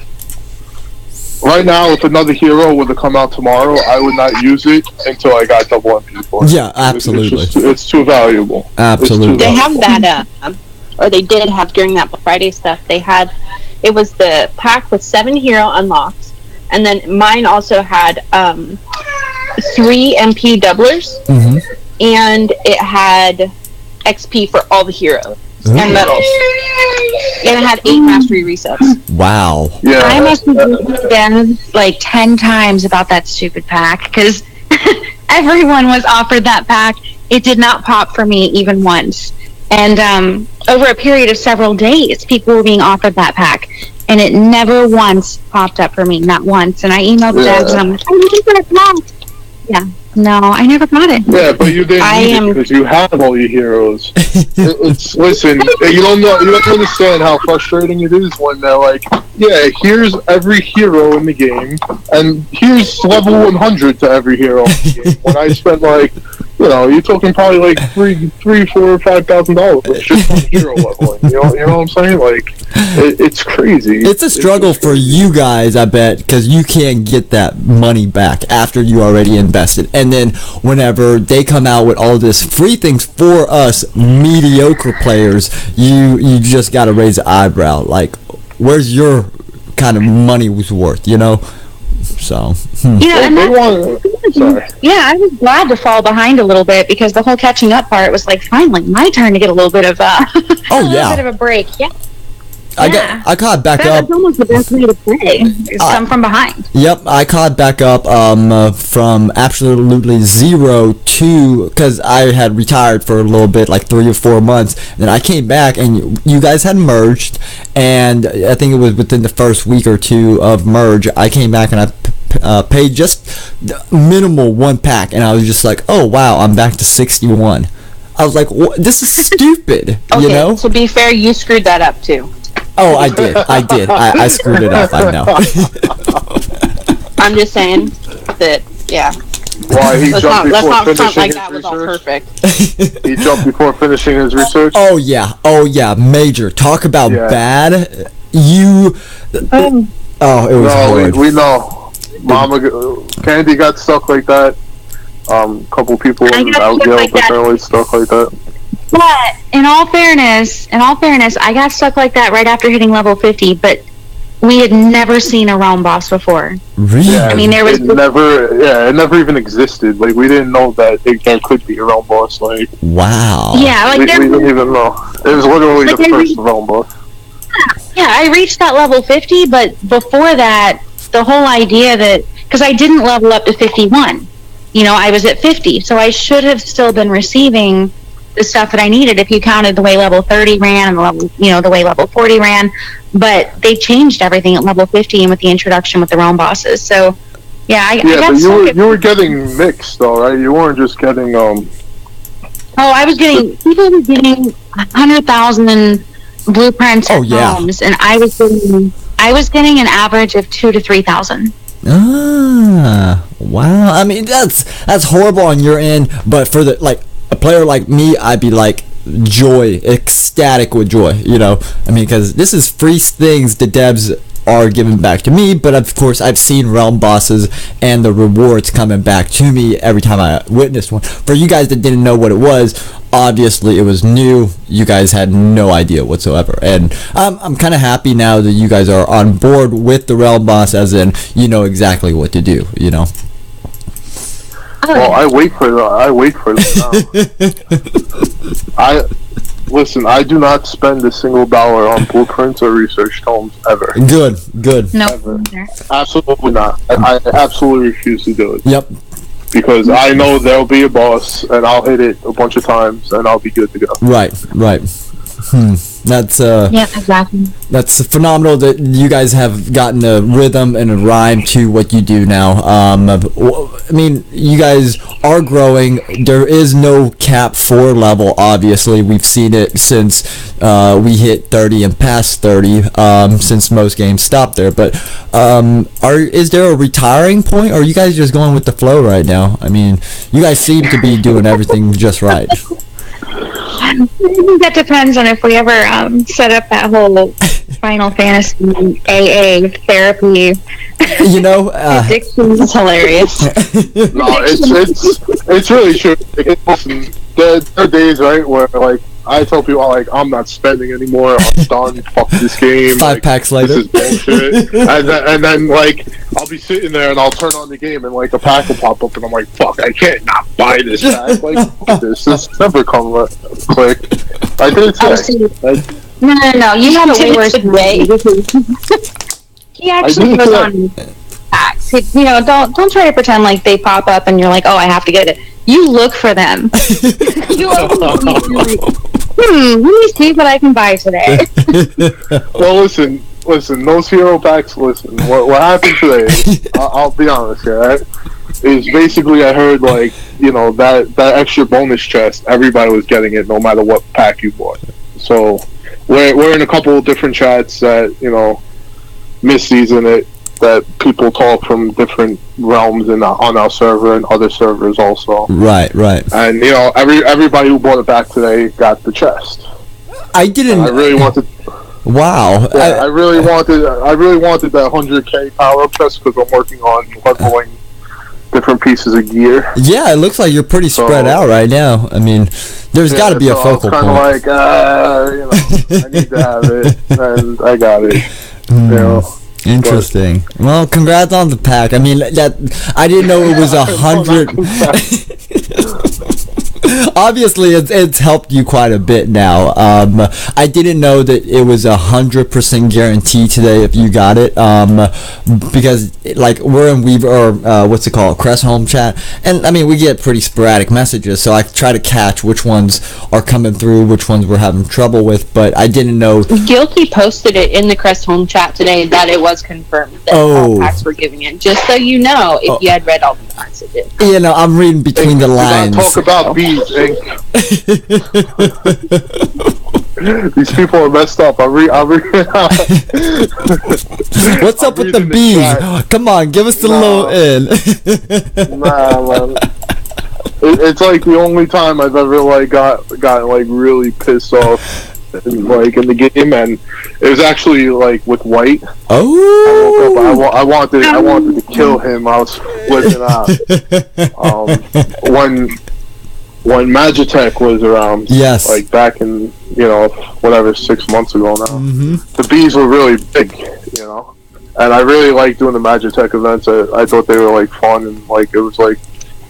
Right now, if another hero were to come out tomorrow, I would not use it until I got double MP for it. Yeah, absolutely. It's too valuable. Absolutely. They have that, or they did have during that Black Friday stuff. It was the pack with 7 hero unlocks, and then mine also had 3 MP doublers, and it had XP for all the heroes and medals, and it had 8 mastery resets. Wow. Yeah. I must have been like 10 times about that stupid pack because everyone was offered that pack. It did not pop for me even once. And over a period of several days, people were being offered that pack. And it never once popped up for me, not once. And I emailed the devs and I'm like, I need that pack. Yeah. No, I never got it. Yeah, but you didn't need it because you have all your heroes. Listen, you don't understand how frustrating it is when they're like, yeah, here's every hero in the game, and here's level 100 to every hero in the game. When I spent like, you're talking probably like $3,000, $4,000, or $5,000 just on hero leveling. You know what I'm saying? Like, it's crazy. It's a struggle for you guys, I bet, because you can't get that money back after you already invested. And then whenever they come out with all this free things for us mediocre players, you just got to raise an eyebrow. Like, where's your kind of money was worth, So. And Sorry. yeah, I was glad to fall behind a little bit because the whole catching up part was like finally my turn to get a little bit of Oh, yeah. a bit of a break. Yeah. I caught back up. That's almost the best way to play. Is come from behind. Yep, I caught back up from absolutely 0 to, because I had retired for a little bit, like 3 or 4 months. And then I came back, and you guys had merged, and I think it was within the first week or two of merge, I came back and I paid just the minimal 1 pack, and I was just like, oh wow, I'm back to 61. I was like, what? This is stupid, Okay, you know? to be fair, you screwed that up too. Oh, I did. I screwed it up, I know. I'm just saying that, yeah. Why he Let's jumped not before front finishing like his that was all research? perfect. He jumped before finishing his research. Oh yeah, major. Talk about Yeah. bad. You. Oh, it was No, horrid. we know. Mama, Candy got stuck like that. Couple people I in got stuck Outgale like that. apparently stuck like that. But in all fairness, I got stuck like that right after hitting level 50. But we had never seen a realm boss before. Really? Yeah, I mean, there was- it never even existed. Like we didn't know that there could be a realm boss. Like Wow. Yeah, like we there didn't even know. It was literally Like, the I first re- realm boss. Yeah, I reached that level 50, but before that, the whole idea that, because I didn't level up to 51, I was at 50, so I should have still been receiving the stuff that I needed if you counted the way level 30 ran and the way level 40 ran, but they changed everything at level 50 and with the introduction with the realm bosses, so yeah, I Yeah, got but stuck you were getting mixed though, right? You weren't just getting I was getting, people were getting 100,000 blueprints Oh, or yeah. realms, and I was getting an average of 2,000 to 3,000. Ah, wow. I mean, that's horrible on your end, but for a player like me, I'd be like ecstatic with joy. I mean, because this is free things the devs are giving back to me, but of course I've seen realm bosses and the rewards coming back to me every time I witnessed one. For you guys that didn't know what it was, obviously it was new. You guys had no idea whatsoever, and I'm kind of happy now that you guys are on board with the realm boss, as in you know exactly what to do. well, I wait for that now. Listen, I do not spend a single dollar on blueprints or research tomes ever. Good. No. Ever. Absolutely not. I absolutely refuse to do it. Yep. Because I know there'll be a boss, and I'll hit it a bunch of times, and I'll be good to go. Right. That's Yeah, exactly. that's phenomenal that you guys have gotten a rhythm and a rhyme to what you do now. I mean, you guys are growing. There is no cap for level, obviously. We've seen it since we hit 30 and past 30, since most games stopped there. But is there a retiring point, or are you guys just going with the flow right now? I mean, you guys seem to be doing everything just right. I think that depends on if we ever set up that whole Final Fantasy AA therapy. Addiction is hilarious. No, it's really true. Listen, there are days, right, where like I tell people like I'm not spending anymore. I'm done. Fuck this game. 5 packs later. This is bullshit. and then like I'll be sitting there and I'll turn on the game and like a pack will pop up and I'm like, fuck, I can't not buy this pack. Like fuck this never come click. I did it. No. You know the way worse than today. He actually goes on packs. Don't try to pretend like they pop up and you're like, oh, I have to get it. You look for them. You open them and you're like, let me see what I can buy today. Well, listen, those hero packs, listen, what happened today, I'll be honest here, right, is basically I heard, like, that extra bonus chest, everybody was getting it no matter what pack you bought. So, we're in a couple of different chats that, mid-season it, that people talk from different realms and on our server and other servers also. Right. And, everybody who bought it back today got the chest. I didn't. I really wanted... Wow. Yeah, I really wanted that 100k power up chest because I'm working on leveling different pieces of gear. Yeah, it looks like you're pretty spread out right now. I mean, there's got to be a focal point. I was kind of like, I need to have it, and I got it. Interesting. Well, congrats on the pack. I mean, that I didn't know it was 100. Obviously, it's helped you quite a bit now. I didn't know that it was 100% guarantee today if you got it. Because like we're in Weaver or what's it called, Crest Home Chat, and I mean we get pretty sporadic messages, so I try to catch which ones are coming through, which ones we're having trouble with. But I didn't know. Guilty posted it in the Crest Home Chat today that it was confirmed that all packs were giving it. Just so you know, if you had read all the messages. You know, I'm reading between the lines. Talk about bees, Ink. These people are messed up. What's up with the bees? Come on, give us the low end. Nah, man. It's like the only time I've ever like gotten like really pissed off in the game, and it was actually like with White. Oh, I wanted to kill him. I was flipping out. When Magitech was around, yes, like back in 6 months ago now, the bees were really big, and I really liked doing the Magitech events. I thought they were like fun, and like it was like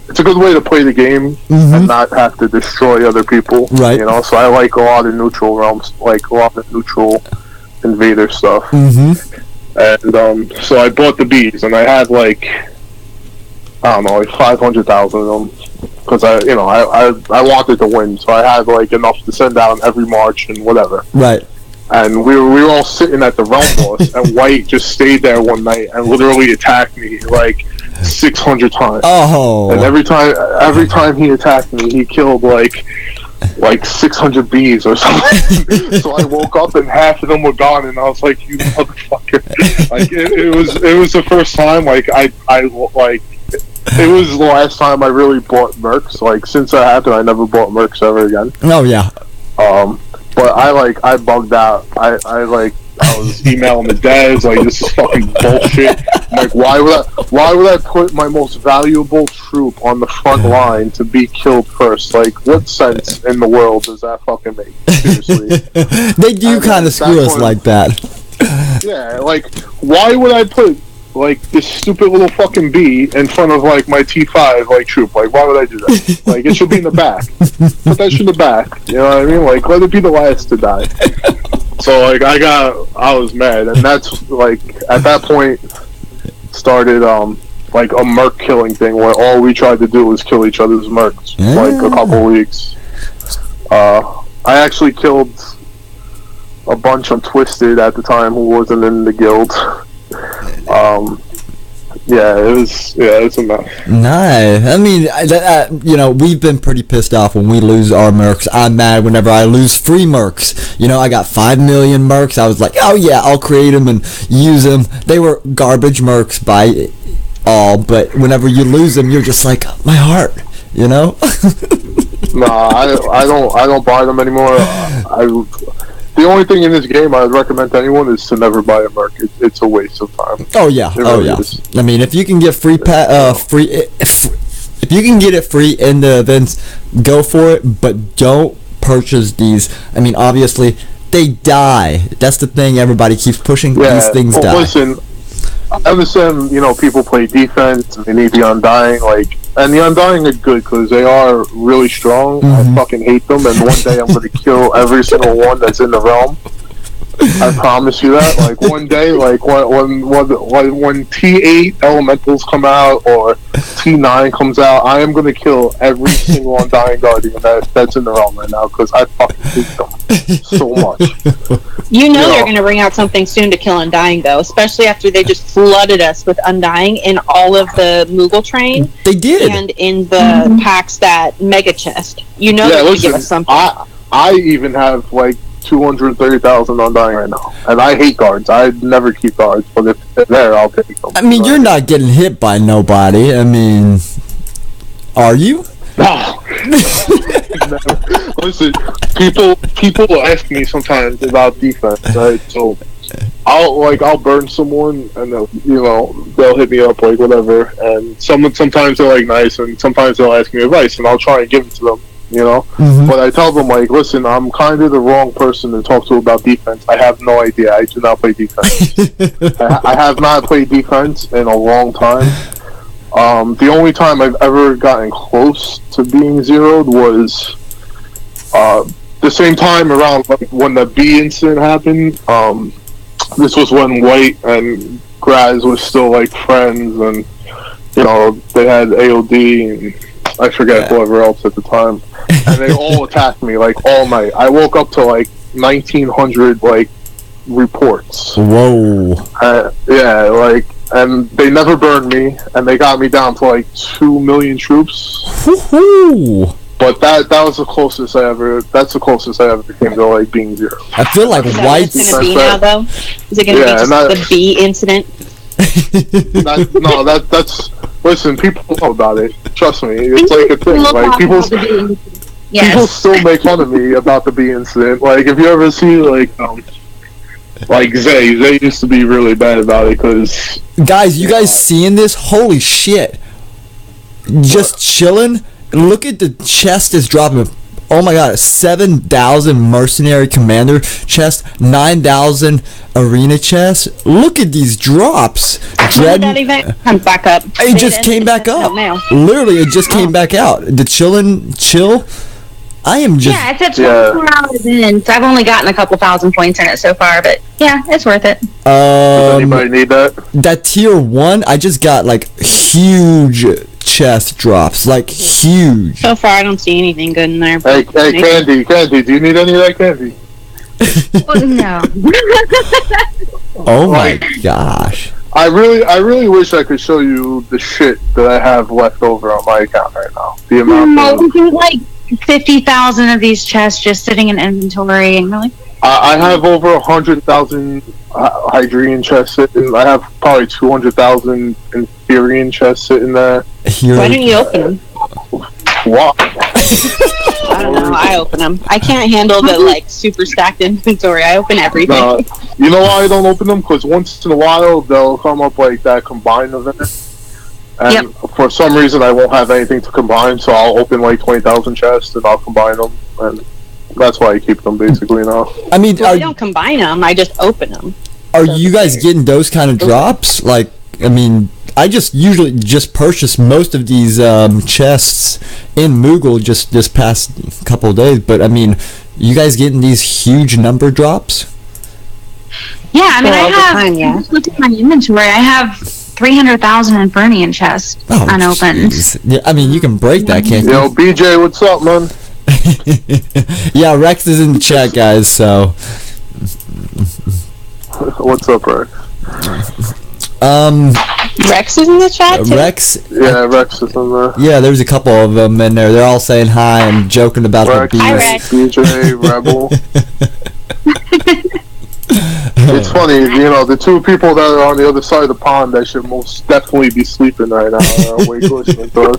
it's a good way to play the game and not have to destroy other people, right? So I like a lot of neutral realms, like a lot of neutral invader stuff, and so I bought the bees, and I had like 500,000 of them. Because I wanted to win, so I had like enough to send out every March and whatever. Right. And we were all sitting at the realm boss, and White just stayed there one night and literally attacked me like 600 times. Oh. And every time he attacked me, he killed like 600 bees or something. So I woke up and half of them were gone, and I was like, "You motherfucker!" Like it was the first time it was the last time I really bought mercs. Like since that happened, I never bought mercs ever again. Oh yeah. But I bugged out. I was emailing the devs like, this is fucking bullshit. I'm like, why would I put my most valuable troop on the front line to be killed first? Like, what sense in the world does that fucking make? Seriously. They do kind of screw us like that. Yeah, like, why would I put like this stupid little fucking bee in front of like my T5 like troop? Like, why would I do that? Like, it should be in the back. Put that shit in the back. You know what I mean? Like, let it be the last to die. So like I was mad, and that's like at that point started like a merc killing thing where all we tried to do was kill each other's mercs for like a couple weeks. I actually killed a bunch on Twisted at the time who wasn't in the guild. It's a mess. Nice. I mean, we've been pretty pissed off when we lose our mercs. I'm mad whenever I lose free mercs. I got 5 million mercs. I was like, oh yeah, I'll create them and use them. They were garbage mercs by all, but whenever you lose them, you're just like, my heart, Nah, I don't buy them anymore. The only thing in this game I would recommend to anyone is to never buy a merc. It's a waste of time. Oh yeah, is. I mean, if you can get if you can get it free in the events, go for it. But don't purchase these. I mean, obviously they die. That's the thing. Everybody keeps pushing. Yeah, these things die. Listen, I understand. People play defense. And they need the Undying. And the Undying are good because they are really strong. I fucking hate them, and one day I'm going to kill every single one that's in the realm. I promise you that. Like one day, like when T8 elementals come out or T9 comes out, I am gonna kill every single Undying Guardian that's in the realm right now because I fucking hate them so much. They're gonna bring out something soon to kill Undying though, especially after they just flooded us with Undying in all of the Moogle train. They did, and in the packs that Mega Chest. They're gonna give us something. I even have like 230,000 Undying right now, and I hate guards. I never keep guards, but if they're there, I'll take them. I mean, you're not getting hit by nobody. I mean, are you? No. Listen, people ask me sometimes about defense, right? So I'll burn someone, and they'll hit me up like whatever, and sometimes they're like nice, and sometimes they'll ask me advice, and I'll try and give it to them. But I tell them like, listen, I'm kind of the wrong person to talk to about defense. I have no idea. I do not play defense. I have not played defense in a long time. The only time I've ever gotten close to being zeroed was the same time around like when the B incident happened. This was when White and Graz were still like friends, and you know they had AOD and I forget whoever else at the time, and they all attacked me like all night. I woke up to like 1,900 like reports. Whoa. Yeah, like, and they never burned me, and they got me down to like 2 million troops. Woohoo! But that was the closest I ever. That's the closest I ever came to like being zero. I feel like Is that what White's. it's gonna be now, though? Is it gonna be just the B incident? That's. Listen, people know about it. Trust me, it's like a thing. Like people still make fun of me about the B incident. Like if you ever see like Zay used to be really bad about it because. Guys, you guys seeing this? Holy shit! Just chilling. Look at the chest is dropping. Oh my god, 7,000 mercenary commander chest, 9,000 arena chest. Look at these drops. Did that event come back up? It just came back up. Literally, it just came back out. The chill. I am just. Yeah, it's a 24-hour event. I've only gotten a couple thousand points in it so far, but yeah, it's worth it. Does anybody need that? That tier 1, I just got like huge chest drops, like huge. So far, I don't see anything good in there. Hey, Candy, do you need any of that candy? No. Oh my gosh. I really wish I could show you the shit that I have left over on my account right now. The amount of like 50,000 of these chests just sitting in inventory, and really. I have over 100,000 Hydreian chests sitting. I have probably 200,000 Inferian chests sitting there. Why didn't you open them? What? I don't know. I open them. I can't handle the like super stacked inventory. I open everything. You know why I don't open them? Because once in a while they'll come up like that combined event, and for some reason I won't have anything to combine, so I'll open like 20,000 chests and I'll combine them, and that's why I keep them basically now. I mean, I don't combine them. I just open them. Are you guys getting those kind of drops? Like, I mean, I just usually just purchase most of these chests in Moogle just this past couple of days. But I mean, you guys getting these huge number drops? Yeah, I mean, look at my inventory. I have 300,000 Infernian chests unopened. Yeah, I mean, you can break that, can't you? Yo, BJ, what's up, man? Yeah, Rex is in the chat, guys. So, what's up, Rex? Rex is in the chat too? Rex? Yeah, Rex is in there. Yeah, there's a couple of them in there. They're all saying hi and joking about Rex, the bees. Hi, Rex. BJ, Rebel. It's funny, you know, the two people that are on the other side of the pond that should most definitely be sleeping right now are awake listening to us.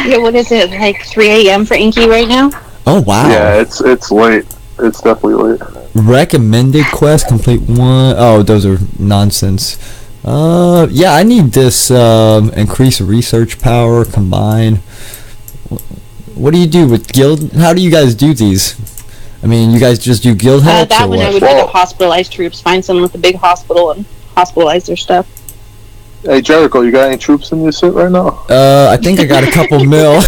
Yeah, what is it, like 3 a.m. for Inky right now? Oh, wow. Yeah, it's late. It's definitely late. Recommended quest, complete one. Oh, those are nonsense. Yeah, I need this increase research power, combine. What do you do with guild? How do you guys do these? I mean, you guys just do guild helps That or one what? I would do the hospitalized troops. Find someone with a big hospital and hospitalize their stuff. Hey, Jericho, you got any troops in your sit right now? I think I got a couple mil.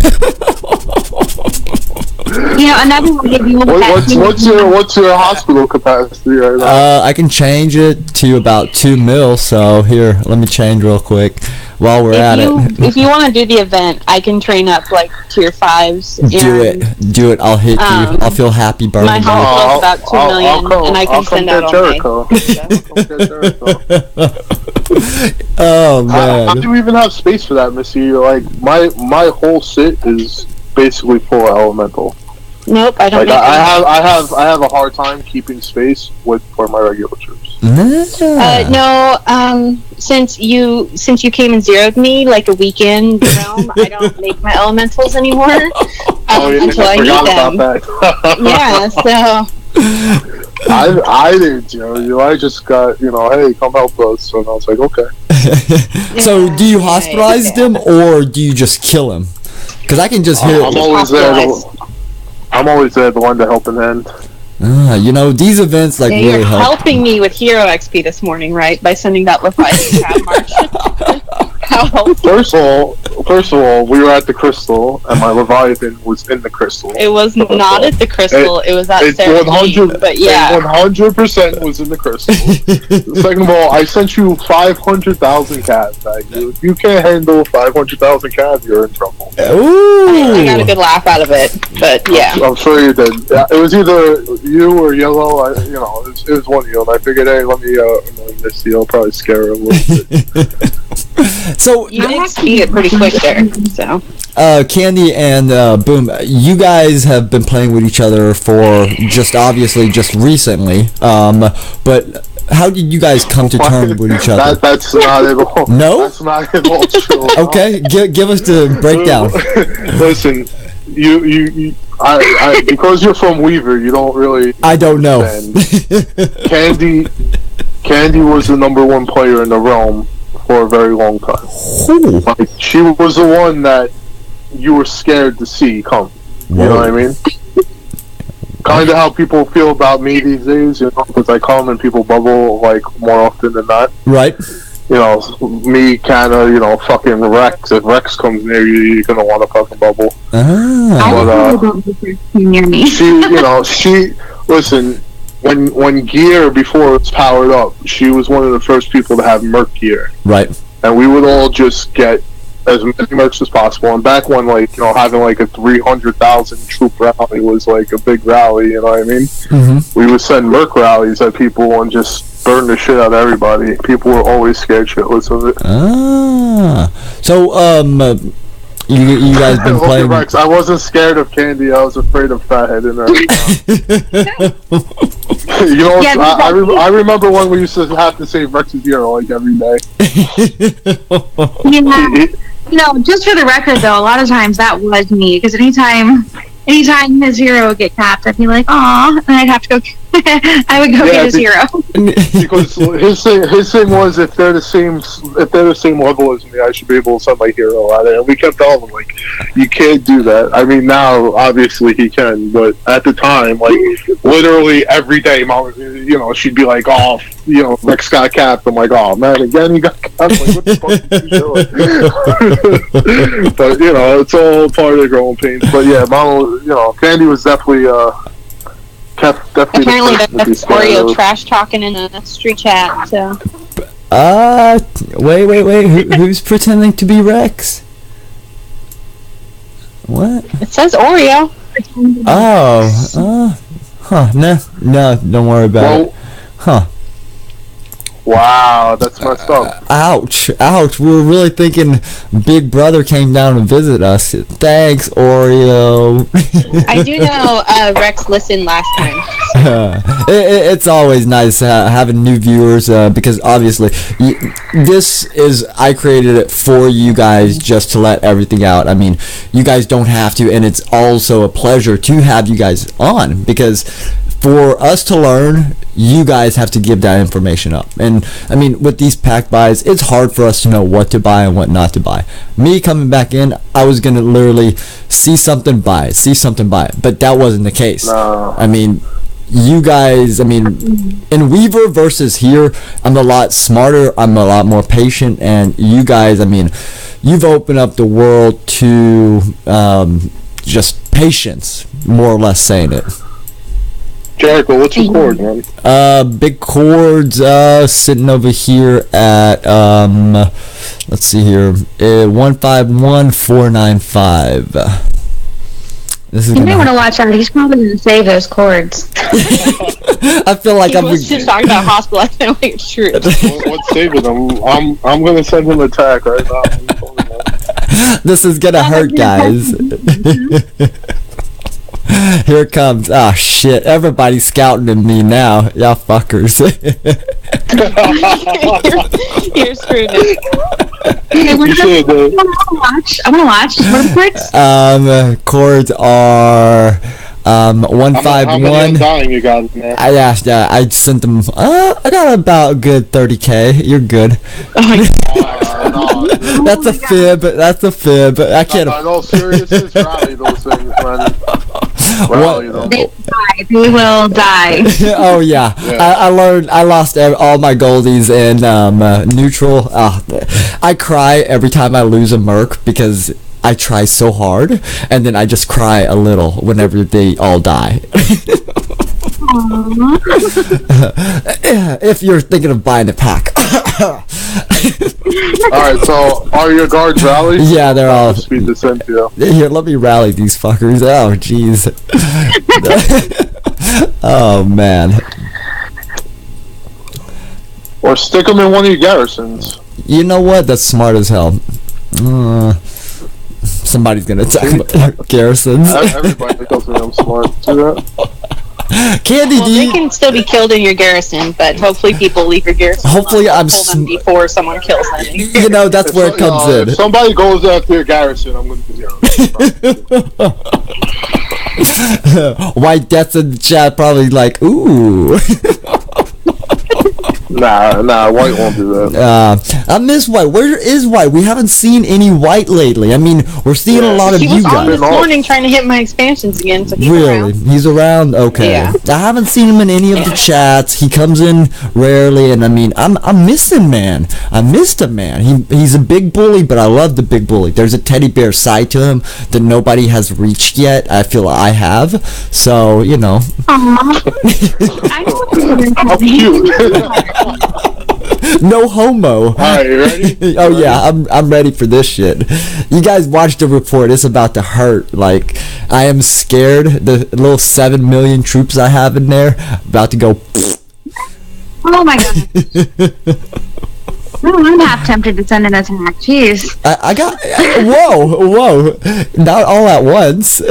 You know, another one give you What's your hospital capacity right now? I can change it to about 2 mil. So here, let me change real quick while we're at it. If you want to do the event, I can train up like tier 5s. Do it. I'll hit you. I'll feel happy burning. My hospital is about 2 million, and I can send out all Oh man! How do you even have space for that, Missy? Like my whole sit is basically full of elemental. Nope, I don't. Like I have a hard time keeping space for my regular troops. No, since you came and zeroed me like a weekend realm, I don't make my elementals anymore until I need them. Yeah, so. I didn't, I just got, hey, come help us, and I was like, okay. So, do you hospitalize them, or do you just kill them? Because I can just hear. I'm always there, the one to help in hand. These events like really you're help. helping me with hero XP this morning, right? By sending that Leviathan crab march. Wow. First of all, we were at the Crystal, and my Leviathan was in the Crystal. It was not at the Crystal. It was at Sarah Jean, but yeah. It 100% was in the Crystal. Second of all, I sent you 500,000 calves. If you can't handle 500,000 calves, you're in trouble. Ooh. I got a good laugh out of it, but yeah. I'm sure you did. Yeah, it was either you or Yellow. It was one of you, and I figured, hey, let me annoy Misty. I'll probably scare her a little bit. So You XP it pretty quick there, so. Candy and Boom, you guys have been playing with each other for just recently. But how did you guys come to terms with each other? That's not at all. No? That's not at all true. Okay, give us the breakdown. Listen, I because you're from Weaver, you don't really. I don't know. Candy was the number one player in the realm for a very long time. Ooh. Like, she was the one that you were scared to see come. You know what I mean? Kind of how people feel about me these days, because I come and people bubble like more often than not. Right. Me kind of, fucking Rex. If Rex comes near you, you're gonna want to fucking bubble. Ah. Near me. She listen. When gear before it's powered up, she was one of the first people to have Merc gear. Right. And we would all just get as many Mercs as possible. And back when, having like a 300,000 troop rally was like a big rally, you know what I mean? Mm-hmm. We would send Merc rallies at people and just burn the shit out of everybody. People were always scared shitless of it. Ah. So, you guys been playing. Rex, I wasn't scared of Candy. I was afraid of Fathead in there. I remember when we used to have to save Rex's hero like every day. Just for the record, though, a lot of times that was me, because anytime his hero would get capped, I'd be like, "Aw," and I'd have to go. I would go get his hero. Because his thing was, if they're the same level as me, I should be able to send my hero out there. And we kept telling him, like, you can't do that. I mean, now obviously he can, but at the time, like, literally every day, Mom, she'd be like, "Oh, Rex got capped." I'm like, "Oh man, again he got capped." Like, what the fuck are you doing? But it's all part of the growing pains. But yeah, Mom, Candy was definitely apparently that's Oreo trash talking in a street chat, so. Wait. Who's pretending to be Rex? What? It says Oreo. No, don't worry about it. Huh. Wow, that's messed up. Ouch. We were really thinking Big Brother came down to visit us. Thanks, Oreo. I do know Rex listened last time. It's always nice having new viewers because obviously I created it for you guys just to let everything out. I mean, you guys don't have to, and it's also a pleasure to have you guys on, because for us to learn, you guys have to give that information up. And I mean, with these pack buys, it's hard for us to know what to buy and what not to buy. Me coming back in, I was gonna literally see something, buy it, but that wasn't the case. No. I mean, you guys, in Weaver versus here, I'm a lot smarter, I'm a lot more patient, and you guys, you've opened up the world to just patience, more or less saying it. Jericho, what's your cord, man? Big cords, sitting over here at, let's see here, 151495. This is you may want to watch out. He's probably going to save those cords. I feel like I'm just talking about hospitalizing troops. What's saving him? I'm going to send him an attack right now. This is going to hurt, guys. Here it comes. Oh shit, everybody's scouting at me now. Y'all fuckers. You're screwed. Okay, I want to watch. What are the cords? Cords are 151. How many dying you got in there? I sent them. I got about a good 30K. You're good. That's a fib. I can't. In all seriousness, rally those things, man. Rally them. They will die. They will die. Oh yeah, I learned. I lost all my goldies in neutral. I cry every time I lose a merc because I try so hard, and then I just cry a little whenever they all die. If you're thinking of buying a pack. Alright, so are your guards rallied? Yeah, they're all. Speed descent, yeah. Here, let me rally these fuckers. Oh, jeez. Oh, man. Or stick them in one of your garrisons. You know what? That's smart as hell. Somebody's gonna attack my garrisons. Everybody tells me I'm smart. See that? Candy, Well, do they you... can still be killed in your garrison, but hopefully people leave your garrison. Hopefully alone. I'm Pull them before someone kills them. You know, that's where it comes If in. somebody goes after your garrison, I'm going to be White Death's in the chat probably like, ooh. Nah, White won't do that. I miss White. Where is White? We haven't seen any White lately. I mean, we're seeing a lot of He you was on this guys. morning trying to hit my expansions again. So he's Really? around. He's around? Okay. Yeah. I haven't seen him in any of the chats. He comes in rarely, and I mean, I'm missing, man. I missed him, man. He's a big bully, but I love the big bully. There's a teddy bear side to him that nobody has reached yet. I feel I have. So, you know. Aww. How cute. No homo. Alright, you ready? Oh yeah, I'm ready for this shit. You guys watched the report. It's about to hurt. Like, I am scared. The little 7 million troops I have in there about to go. Oh my god. Oh, I'm half tempted to send an attack. Jeez. I got. Whoa. Not all at once.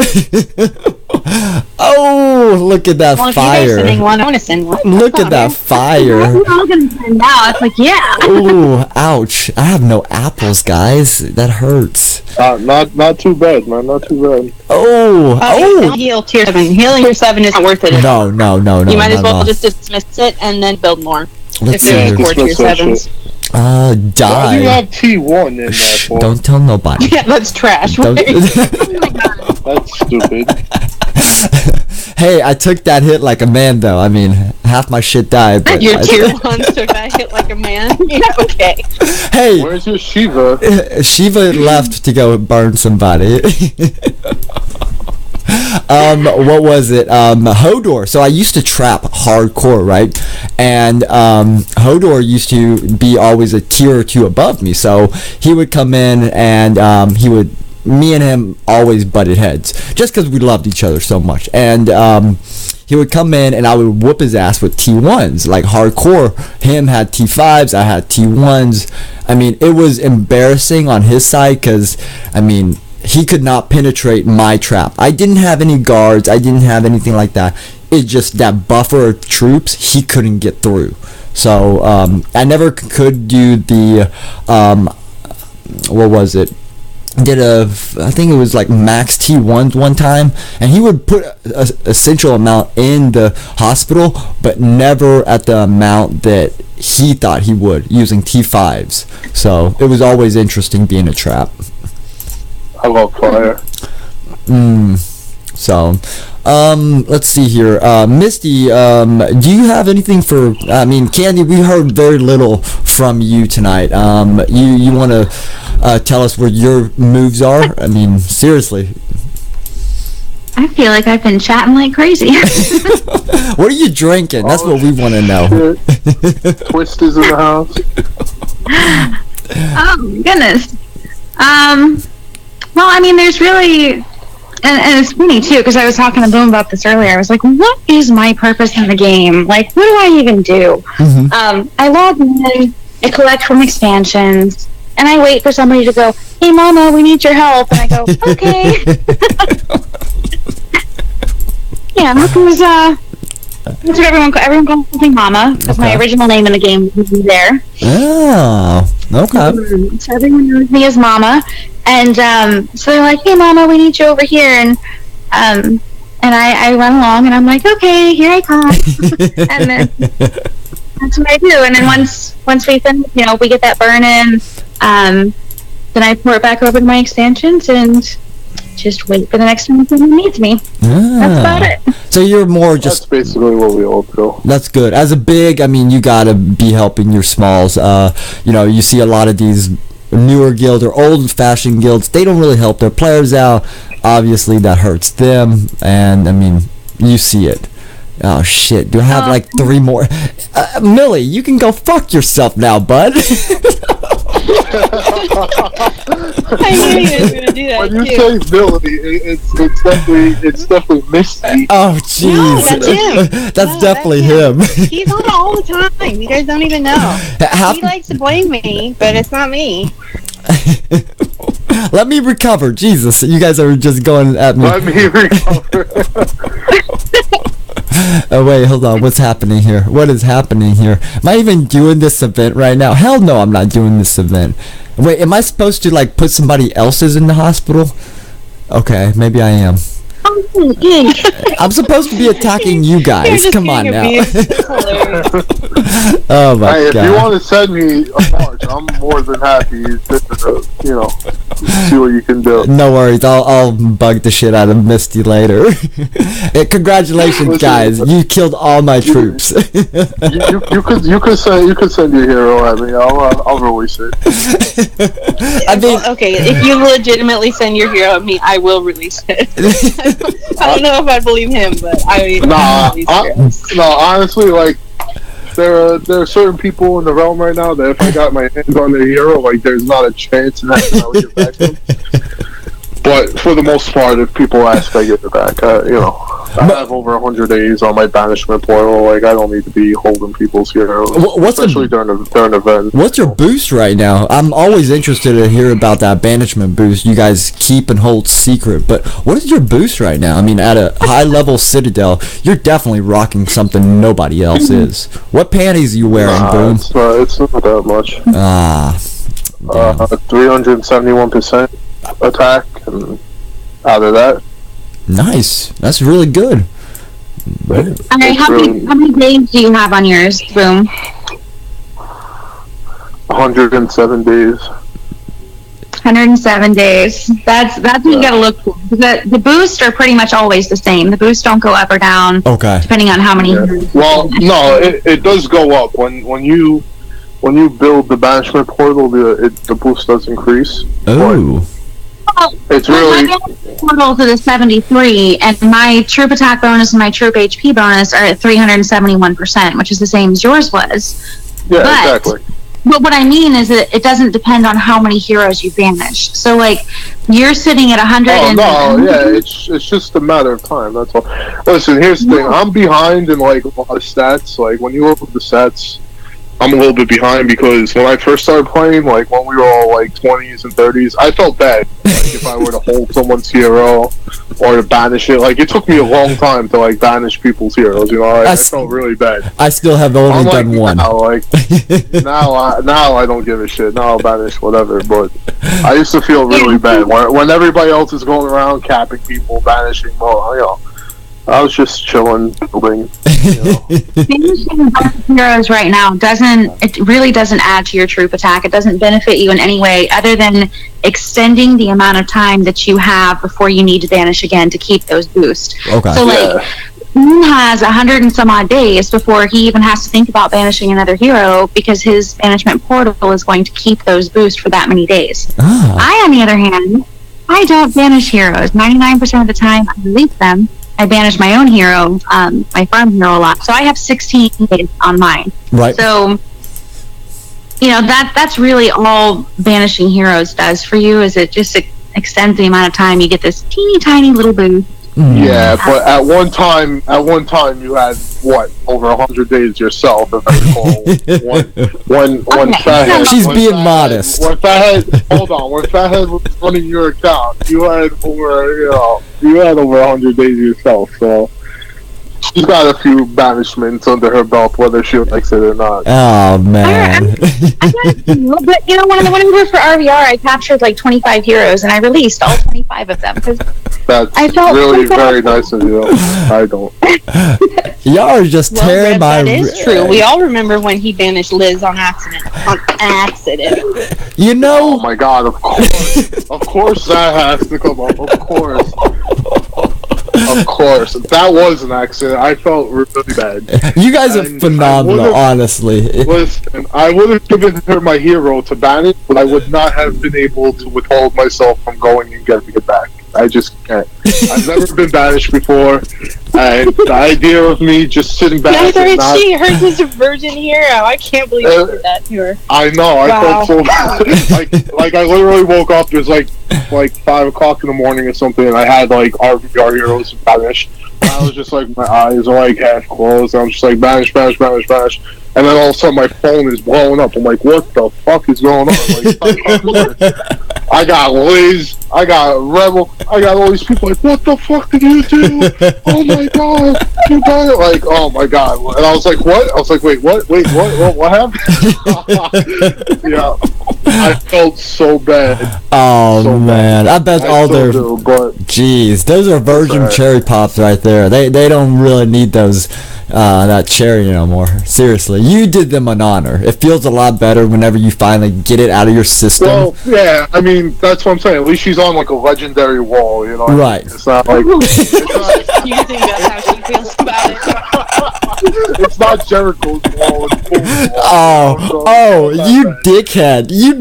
Oh, look at that Well, if you guys fire. sending one, I want to send one. Look at that fire. We're all gonna send now. It's like, yeah. Ooh, ouch. I have no apples, guys. That hurts. Not too bad, man. Not too bad. Oh. Heal tier 7. Healing tier 7 is not worth it. No. You might not as at well all. just dismiss it and then build more. Let's If see there's here. 4 tier Dismiss that 7s. Why do you Die. have T1 in that Shh, for? don't tell nobody. Yeah, that's trash. Don't- That's stupid. Hey, I took that hit like a man, though. I mean, half my shit died. But Your tier 1 took that hit like a man. Yeah, okay. Hey, Where's your Shiva? Shiva left to go burn somebody. What was it? Hodor. So I used to trap hardcore, right? And Hodor used to be always a tier or 2 above me. So he would come in and me and him always butted heads just because we loved each other so much. And he would come in and I would whoop his ass with T1s, like hardcore. Him had T5s, I had T1s. I mean, it was embarrassing on his side because, I mean, he could not penetrate my trap. I didn't have any guards. I didn't have anything like that. It's just that buffer of troops he couldn't get through. So I never could do the what was it? I think it was like max T1s one time, and he would put a essential amount in the hospital, but never at the amount that he thought he would using T5s. So it was always interesting being a trap. I love fire. So, let's see here. Misty, do you have anything for, I mean, Candy, we heard very little from you tonight. You want to tell us where your moves are? I mean, seriously. I feel like I've been chatting like crazy. What are you drinking? That's what we want to know. Twist is in the house. Oh my goodness. Well, I mean, there's really, and it's funny too, because I was talking to Boom about this earlier. I was like, what is my purpose in the game? Like, what do I even do? I log in, I collect from expansions, and I wait for somebody to go, hey mama, we need your help. And I go, okay. Yeah, that's what everyone calls me mama, because my Okay. original name in the game was there. Oh, okay. So everyone knows me as Mama, and so they're like, "Hey, Mama, we need you over here," and I run along, and I'm like, "Okay, here I come," and then that's what I do. And then once we finish, we get that burn in, then I pour it back over to my expansions, and just wait for the next time someone needs me. That's about it. So you're more That's just. basically what we all feel. That's good. As a big, I mean, you gotta be helping your smalls. You know, you see a lot of these newer guilds or old-fashioned guilds. They don't really help their players out. Obviously, that hurts them. And I mean, you see it. Oh shit! Do I have like 3 more? Millie, you can go fuck yourself now, bud. I knew you was gonna do that When you too. say ability, it's definitely Misty. Oh jeez. No, that's him. That's No, definitely that's him. He's on all the time. You guys don't even know. How- He likes to blame me, but it's not me. Let me recover. Jesus, you guys are just going at me. Let me recover. Oh wait, hold on. What's happening here? What is happening here? Am I even doing this event right now? Hell no, I'm not doing this event. Wait, am I supposed to like put somebody else's in the hospital? Okay, maybe I am. I'm supposed to be attacking you You're guys. just Come on getting now. abused. It's hilarious. Oh my Hey, if you god. want to send me a march, I'm more than happy to, see what you can do. No worries. I'll bug the shit out of Misty later. Hey, congratulations, Listen, guys. You killed all my troops. You could send your hero at me. I'll release it. I mean, Well, okay, if you legitimately send your hero at me, I will release it. I don't know if I believe him, but I Nah, will release it. no, honestly, like there are certain people in the realm right now that if I got my hands on their hero, like there's not a chance in that I would get back to them. But for the most part, if people ask, I get it back. I have over 100 days on my banishment portal. Like I don't need to be holding people's heroes, especially during events. What's your boost right now? I'm always interested to hear about that banishment boost you guys keep and hold secret. But what is your boost right now? I mean, at a high level Citadel, you're definitely rocking something nobody else is. What panties are you wearing, Boom? It's not that much. 371% attack, and out of that, Nice. That's really good. All right, how many days do you have on yours, Boom? 107 days. 107 days. That's what you gotta look for. The boosts are pretty much always the same. The boosts don't go up or down Okay. depending on how many. Yeah. Well, no, it does go up when you build the banishment portal. The boost does increase. Oh. It's Well, really my portal to the 73, and my troop attack bonus and my troop HP bonus are at 371%, which is the same as yours was. yeah, but- exactly. But what I mean is that it doesn't depend on how many heroes you banish. So, like, you're sitting at 100 Oh and... no, yeah, it's just a matter of time. That's all. Listen, here's the thing. I'm behind in like a lot of stats. Like when you look at the stats, I'm a little bit behind because when I first started playing, like when we were all like 20s and 30s, I felt bad. Like if I were to hold someone's hero or to banish it, like it took me a long time to like banish people's heroes. I felt really bad. I still have only Unlike done one. now, like now I don't give a shit. Now I'll banish whatever. But I used to feel really bad when everybody else is going around capping people, banishing. Well, I was just chilling, building. Banishing heroes right now really doesn't add to your troop attack. It doesn't benefit you in any way other than extending the amount of time that you have before you need to banish again to keep those boosts. Okay. So, like, Moon has 100 and some odd days before he even has to think about banishing another hero because his banishment portal is going to keep those boosts for that many days. Ah. I, on the other hand, I don't banish heroes. 99% of the time, I release them. I banish my own hero, my farm hero a lot. So I have 16 days on mine. Right. So, that's really all banishing heroes does for you, is it just extends the amount of time you get this teeny tiny little boost. Yeah, but at one time you had over 100 days yourself, if I recall. When Fathead, She's when being Fathead- modest. When Fathead was running your account, you had over 100 days yourself. So she's got a few banishments under her belt, whether she likes it or not. Oh man. But you know, when I went for RVR, I captured like 25 heroes, and I released all 25 of them because That's I felt really so bad. very nice of you. I don't. Y'all are just Well, tearing Rev, my. that is true. We all remember when he banished Liz on accident. On accident. You Oh know. my god, of course that has to come up, of course. Of course. That was an accident. I felt really bad. You guys are And phenomenal, I would've- honestly. Listen, I would have given her my hero to banish, but I would not have been able to withhold myself from going and getting it back. I just can't. I've never been banished before, and the idea of me just sitting back Neither and is not... she. Hers is a virgin hero. I can't believe you did that to her. I know, I Wow. felt so bad. like I literally woke up, it was like 5 o'clock in the morning or something, and I had like RVR heroes banished. And I was just like, my eyes are like half closed, and I'm just like, banish. And then all of a sudden my phone is blowing up. I'm like, what the fuck is going on? Like, I got Liz, I got Rebel, I got all these people like, what the fuck did you do? Oh my god, you got it! Like, oh my god. And I was like, what? I was like, wait, what happened? Yeah, I felt so bad. Oh So man, I bet all their. do, but Jeez, those are virgin Right. cherry pops right there. They don't really need those that cherry no more. Seriously, you did them an honor. It feels a lot better whenever you finally get it out of your system. well, yeah, I mean, that's what I'm saying. At least she's on like a legendary wall, you know. what I mean? Right. It's not like it's not, You think that's how she feels about it? it's not Jericho's wall. It's Paul's wall, Oh, so it's not you that bad. dickhead! You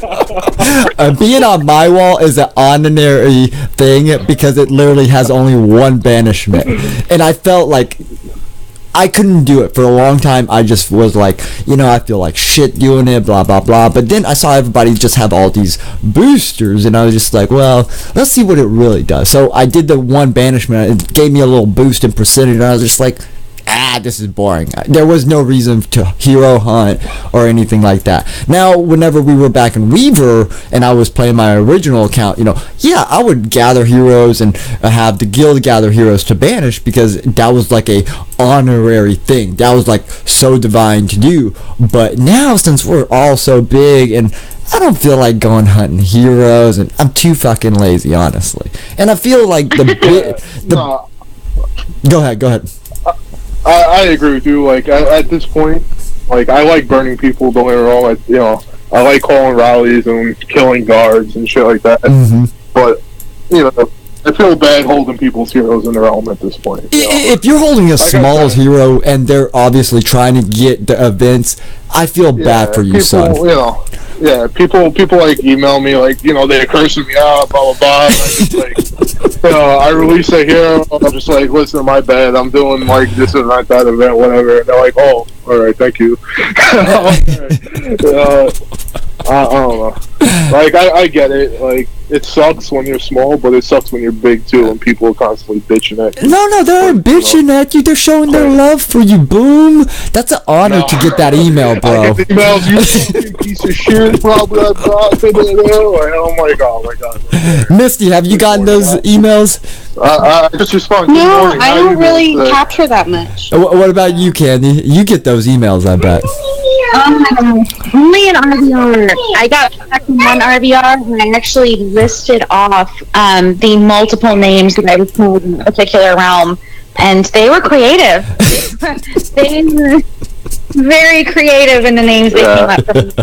dickhead! Being on my wall is an honorary thing because it literally has only one banishment, and I felt like I couldn't do it for a long time. I just was like, I feel like shit doing it, blah blah blah. But then I saw everybody just have all these boosters, and I was just like, well, let's see what it really does. So I did the one banishment. It gave me a little boost in percentage, and I was just like, this is boring. There was no reason to hero hunt or anything like that. Now, whenever we were back in Weaver and I was playing my original account, I would gather heroes and have the guild gather heroes to banish because that was like a honorary thing. That was like so divine to do. But now, since we're all so big and I don't feel like going hunting heroes, and I'm too fucking lazy, honestly. And I feel like No, Go ahead. I agree with you. Like at this point, like I like burning people. Don't get me wrong. I like calling rallies and killing guards and shit like that. Mm-hmm. But I feel bad holding people's heroes in their realm at this point. If you're holding a I small said- hero and they're obviously trying to get the events, I feel bad for you, people, son. People like email me like they're cursing me out, blah blah blah. And I just like I release a hero. I'm just like, listen, my bad. I'm doing like this event, that event, whatever. And they're like, oh, all right, thank you. I don't know. Like I get it. Like it sucks when you're small, but it sucks when you're big too, and people are constantly bitching at you. No, they're bitching at you. They're showing their love for you. Boom. That's an honor to get that email, bro. I get the emails, you fucking piece of shit, blah blah blah. Like, oh my god. Misty, have you gotten those emails? I just respond. Good No, morning, I how don't you really doing today? capture that much. What about you, Candy? You get those emails, I bet. Only an RVR. I got back from one RVR and I actually listed off the multiple names that I was called in a particular realm, and they were creative. They were very creative in the names they came up with.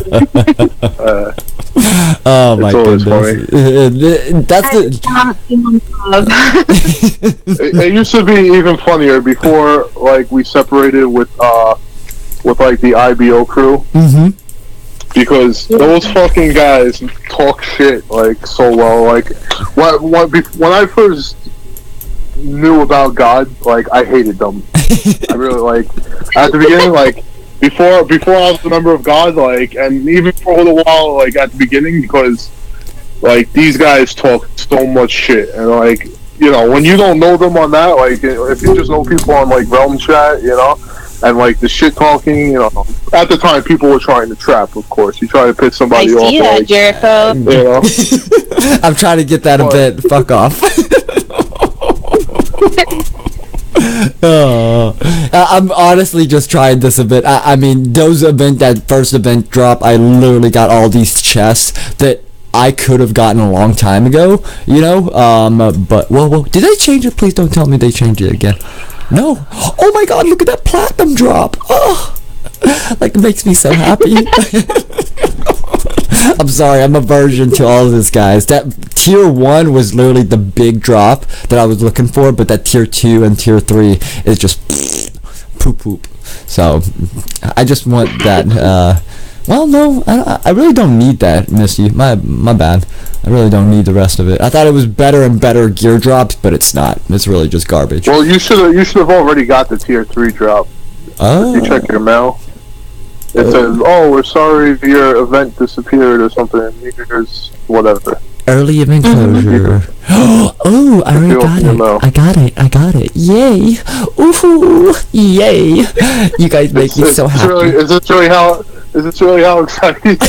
Oh my It's always goodness. That's It used to be even funnier before, like we separated with like the IBO crew, Mm-hmm. because those fucking guys talk shit like so well. Like when I first knew about God, like I hated them. I really like at the beginning, like before I was a member of God, like, and even for a little while, like at the beginning, because like these guys talk so much shit, and like when you don't know them on that, like if you just know people on like Realm Chat, and like the shit talking, at the time people were trying to trap, of course. You try to piss I somebody off, see that, like, Jericho. I'm trying to get that event. Fuck off. I'm honestly just trying this event. I mean, that first event drop, I literally got all these chests that I could have gotten a long time ago, you know. But whoa, did they change it? Please don't tell me they changed it again. No. Oh my God! Look at that platinum drop. Oh, like, it makes me so happy. I'm sorry, I'm a virgin to all of this, guys. That tier 1 was literally the big drop that I was looking for, but that tier 2 and tier 3 is just poop. So I just want that. Well, no, I really don't need that, Misty. My bad. I really don't need the rest of it. I thought it was better and better gear drops, but it's not. It's really just garbage. Well, you should have already got the tier 3 drop. Oh. If you check your mail. It says, "Oh, we're sorry your event disappeared" or something. Here's whatever. Early event closure. Oh, I already got it. I got it. Yay! Ooh, yay! You guys make me so happy. Is this really how exciting?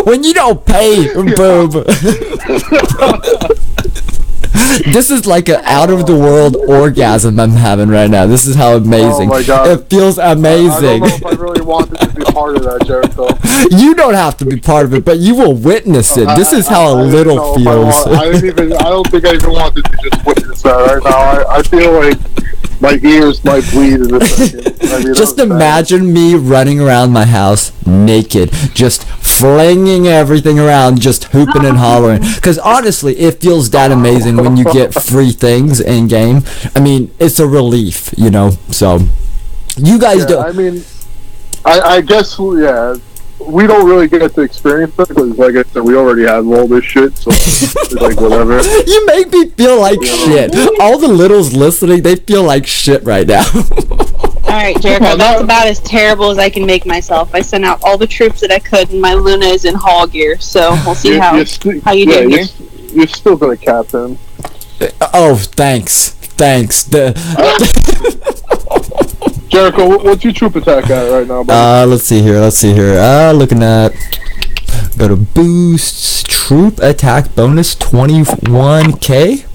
When you don't pay, boob. This is like an out-of-the-world orgasm I'm having right now. This is how amazing. Oh my God. It feels amazing. I don't know if I really wanted to be part of that, Jericho. You don't have to be part of it, but you will witness it. This is how a little feels. I don't think I even wanted to just witness that right now. I feel like my ears might bleed in a second. I mean, just imagine me running around my house naked, just flinging everything around, just hooping and hollering. Because honestly, it feels that amazing when you get free things in game. I mean, it's a relief, you know. So you guys do. I mean, I guess, yeah. We don't really get to experience it because, like I said, we already had all this shit, so it's like whatever. You make me feel like shit. All the littles listening, they feel like shit right now. Alright, Jericho, that's about as terrible as I can make myself. I sent out all the troops that I could, and my Luna is in hall gear, so we'll see how you do here. You're still gonna captain. Oh, thanks. Jericho, what's your troop attack at right now, buddy? Let's see here. Looking at... Go to boosts. Troop attack bonus 21k?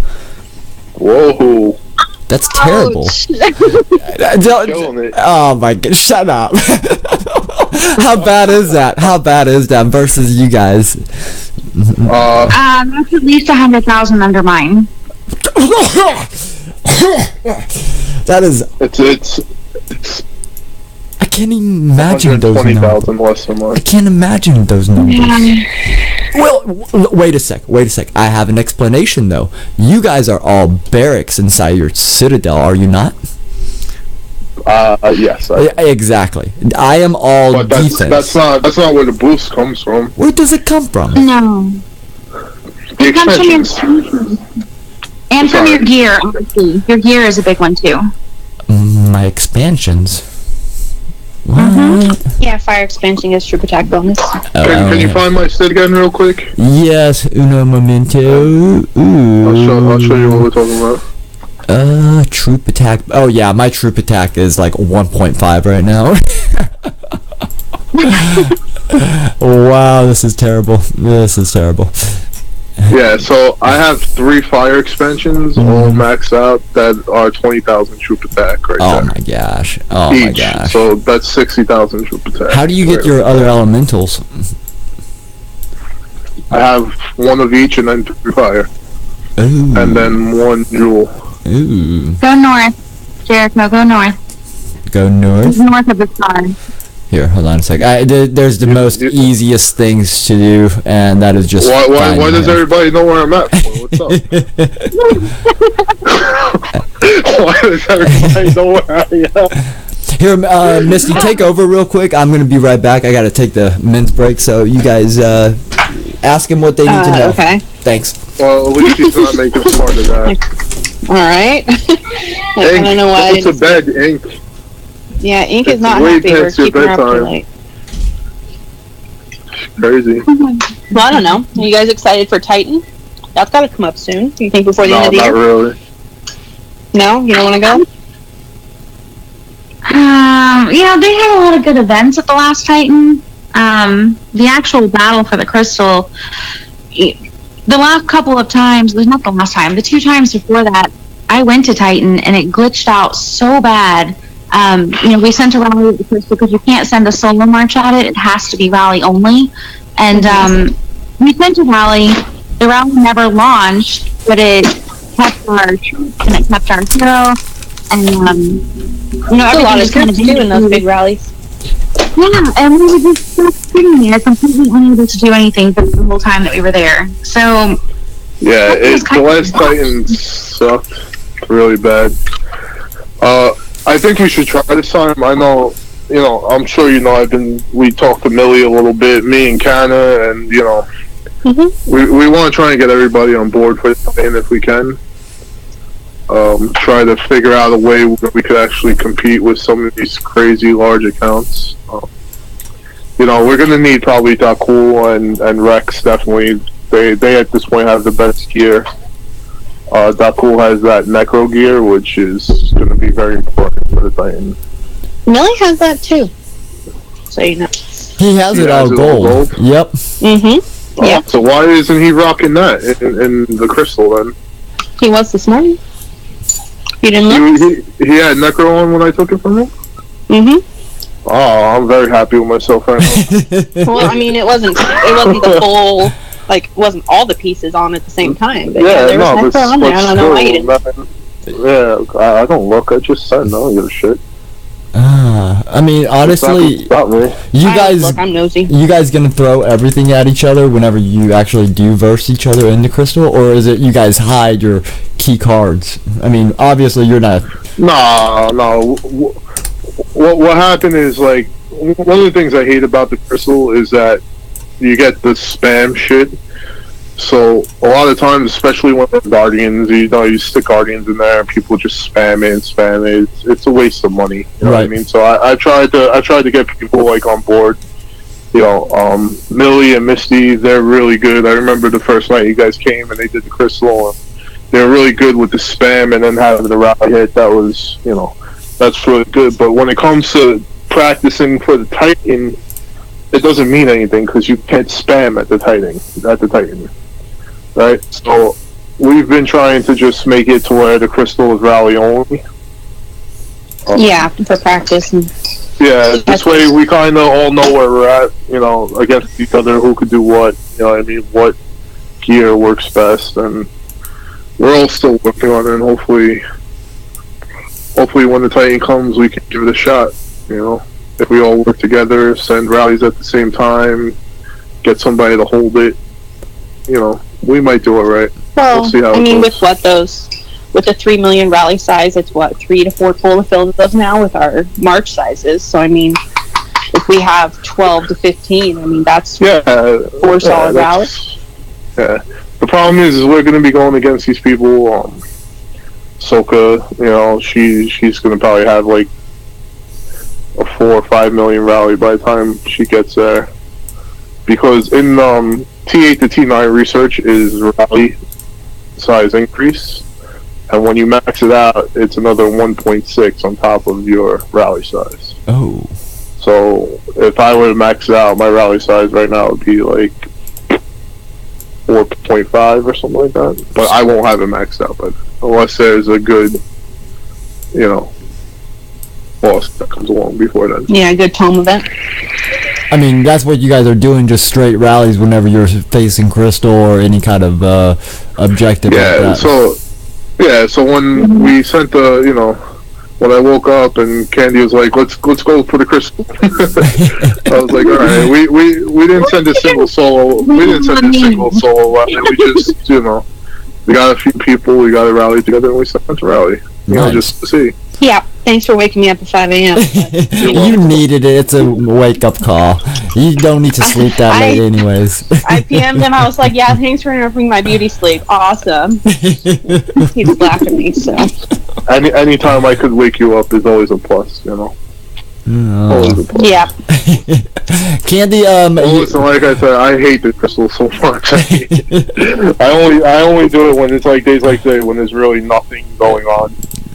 Whoa. That's terrible. Oh my God, shut up. How bad is that? Versus you guys? That's at least 100,000 under mine. That is... It's I can't even imagine those numbers. 20,000 less than mine. I can't imagine those numbers. Well, wait a sec. I have an explanation, though. You guys are all barracks inside your citadel, are you not? Yes. Exactly. I am all defense. That's not where the boost comes from. Where does it come from? No. It comes from your expansions. And from your gear, obviously. Your gear is a big one, too. My expansions? What? Mm-hmm. Yeah, fire expansion is troop attack bonus. Can you find my Sid again real quick? Yes, uno momento. Ooh. I'll show you what we're talking about. Troop attack. Oh yeah, my troop attack is like 1.5 right now. Wow, this is terrible. Yeah, so I have 3 fire expansions, all maxed out, that are 20,000 troop attack right there. Oh my gosh. Each. So that's 60,000 troop attack. How do you get your other elementals? I have 1 of each and then 3 fire. Ooh. And then 1 jewel. Ooh. Go north, Jericho, go north. Go north? It's north of the star. Here, hold on a sec. There's the most easiest things to do, and that is just... Why does everybody know where I'm at? What's up? Why does everybody know where I am? Here, Misty, take over real quick. I'm going to be right back. I got to take the men's break, so you guys ask them what they need to know. Okay. Thanks. Well, at least he's not making smart of that. Alright. I don't know why. It's a bed, Ink. Yeah, Ink is not happy. We're keeping her up too late. Crazy. Well, I don't know. Are you guys excited for Titan? That's got to come up soon. Do you think before the end of the year? No, not really. No? You don't want to go? They had a lot of good events at the last Titan. The actual battle for the crystal, the last couple of times, not the last time, the 2 times before that, I went to Titan and it glitched out so bad. We sent a rally at first because you can't send a solo march at it. It has to be rally only. And we sent a rally. The rally never launched, but it kept our troops and it kept our hero. And, everything was kind of doing those big rallies. Yeah, and we were just sitting there completely unable to do anything for the whole time that we were there. So, yeah, the last Titan sucked really bad. I think we should try this time. I know, I'm sure we talked to Millie a little bit, me and Kana, and, we want to try and get everybody on board for Titan if we can. Try to figure out a way where we could actually compete with some of these crazy large accounts. We're going to need probably Dakul and Rex, definitely. They at this point have the best gear. Dakul has that Necro gear, which is going to be very important for the Titan. Millie has that too. So you know. He has it all gold. Yep. Mm-hmm. Yeah. So why isn't he rocking that in the crystal then? He was this morning. You didn't look? He had Necro on when I took it from him? Mm-hmm. Oh, I'm very happy with myself right now. Well, I mean, it wasn't the full, it wasn't all the pieces on at the same time. But there was Necro on there. I don't know why you didn't. Yeah, I don't look. I just said no. I don't give a shit. I mean, honestly, I'm nosy. You guys gonna throw everything at each other whenever you actually do verse each other in the crystal, or is it you guys hide your key cards? I mean, obviously you're not. No. What happened is, one of the things I hate about the crystal is that you get the spam shit. So a lot of times, especially when there's Guardians, you stick Guardians in there and people just spam it. It's a waste of money. You know what I mean? So I tried to get people on board. Millie and Misty, they're really good. I remember the first night you guys came and they did the crystal. And they were really good with the spam and then having the rally hit. That was, that's really good. But when it comes to practicing for the Titan, it doesn't mean anything because you can't spam at the Titan. Right? So we've been trying to just make it to where the crystal is rally only. For practice. This way we kind of all know where we're at, against each other, who could do what, what gear works best, and we're all still working on it, and hopefully when the Titan comes, we can give it a shot, if we all work together, send rallies at the same time, get somebody to hold it, we might do it right. Well, we'll see how it goes. With the 3 million rally size, it's 3 to 4 total fill those now with our March sizes. So I mean, if we have 12 to 15, I mean that's 4 solid rallies. Yeah. The problem is we're going to be going against these people. Soka, she's going to probably have a 4 or 5 million rally by the time she gets there, because in T8 to T9 research is rally size increase, and when you max it out, it's another 1.6 on top of your rally size. Oh. So if I were to max it out, my rally size right now would be 4.5 or something like that. But I won't have it maxed out, but unless there's a good, boss that comes along before then. Yeah, a good tome event. I mean, that's what you guys are doing, just straight rallies whenever you're facing Crystal or any kind of objective like that. So when we sent when I woke up and Candy was like, let's go for the Crystal. I was like, all right, we didn't send a single solo. We didn't send a single solo rally. We just, we got a few people, we got to rally together, and we sent a rally. Just to see. Yeah, thanks for waking me up at 5 a.m. You needed it. It's a wake-up call. You don't need to sleep that late anyways. I PM'd him. I was like, yeah, thanks for interrupting my beauty sleep. Awesome. He just laughed at me, so. Anytime I could wake you up is always a plus, Always a plus. Yeah. Candy, listen, like I said, I hate the Crystal so much. I only do it when it's days like today when there's really nothing going on.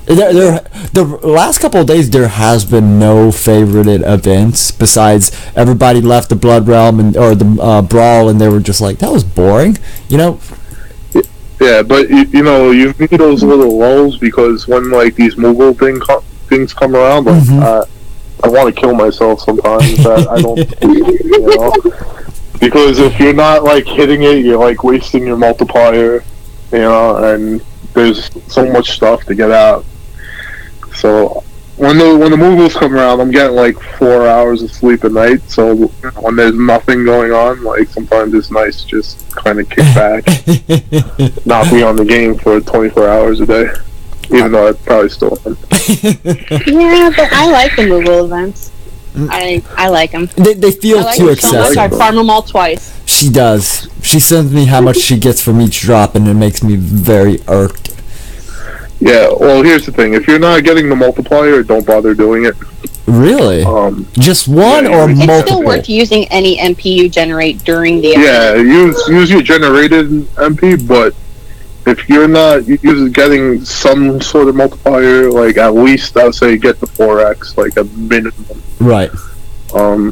The last couple of days there has been no favorited events besides everybody left the Blood Realm or the Brawl, and they were just like, that was boring, Yeah, but you know, you need those little lulls because when like these Moogle things come around, like I want to kill myself sometimes. That I don't, you know, because if you're not like hitting it, you're like wasting your multiplier, you know, and there's so much stuff to get out. So when the Moogles come around, I'm getting like 4 hours of sleep a night. So when there's nothing going on, like sometimes it's nice to just kind of kick back, not be on the game for 24 hours a day. Even though I'd probably still am. Yeah, but I like the Moogle events. I like them. They feel too excessive. I farm them all twice. She does. She sends me how much she gets from each drop, and it makes me very irked. Yeah, well, here's the thing. If you're not getting the multiplier, don't bother doing it. Really? Just one or multiple? It's still worth using any MP you generate during the event. Yeah, use your generated MP, but if you're not getting some sort of multiplier, like at least I would say get the 4x, like a minimum. Right.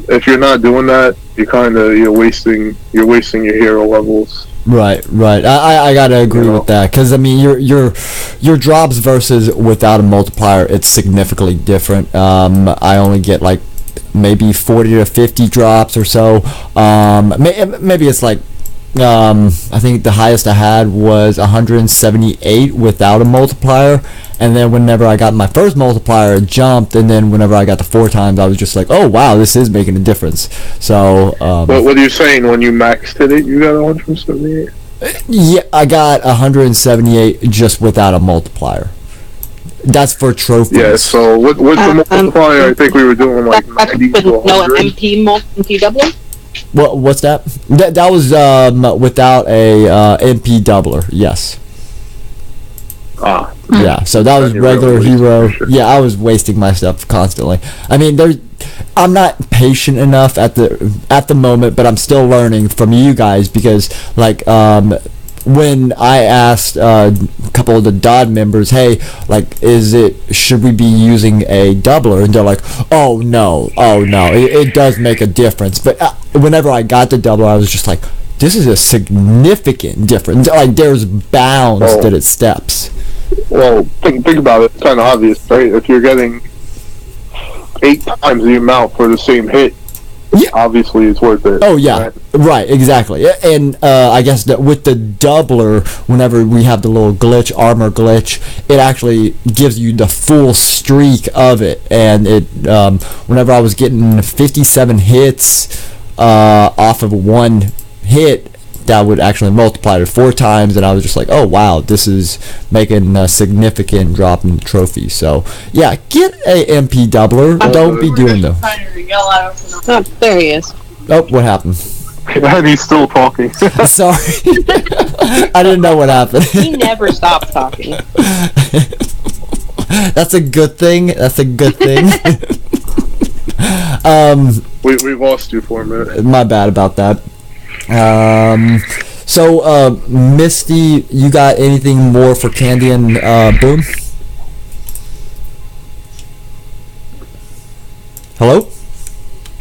If you're not doing that, you're wasting your hero levels. Right. I gotta agree with that, because I mean your drops versus without a multiplier, it's significantly different. I only get like maybe 40 to 50 drops or so. Maybe it's like I think the highest I had was 178 without a multiplier, and then whenever I got my first multiplier, it jumped, and then whenever I got to 4 times, I was just like, oh wow, this is making a difference. So what are you saying? When you maxed it, you got 178? Yeah, I got 178 just without a multiplier. That's for trophies. Yeah, so with the multiplier, I think we were doing like 90 to 100. No MP doubler? What's that? That was without a MP doubler. Yes. Yeah. So that was regular hero. Sure. Yeah, I was wasting my stuff constantly. I mean, I'm not patient enough at the moment, but I'm still learning from you guys, because like when I asked a couple of the DOD members, hey, like, should we be using a doubler? And they're like, oh no, it does make a difference. But whenever I got the doubler, I was just like, this is a significant difference. Like, there's bounds that it steps. Well, think about it. It's kind of obvious, right? If you're getting 8 times the amount for the same hit, yeah, obviously it's worth it. Oh yeah, right, exactly. And I guess that with the doubler, whenever we have the little armor glitch, it actually gives you the full streak of it. And it whenever I was getting 57 hits off of one hit, that would actually multiply to 4 times, and I was just like, oh wow, this is making a significant drop in the trophy. So yeah, get a MP doubler. Don't be doing them. Oh, there he is. Oh, what happened? And he's still talking. Sorry. I didn't know what happened. He never stops talking. That's a good thing. We lost you for a minute. My bad about that. So Misty, you got anything more for Candy and Boom? Hello?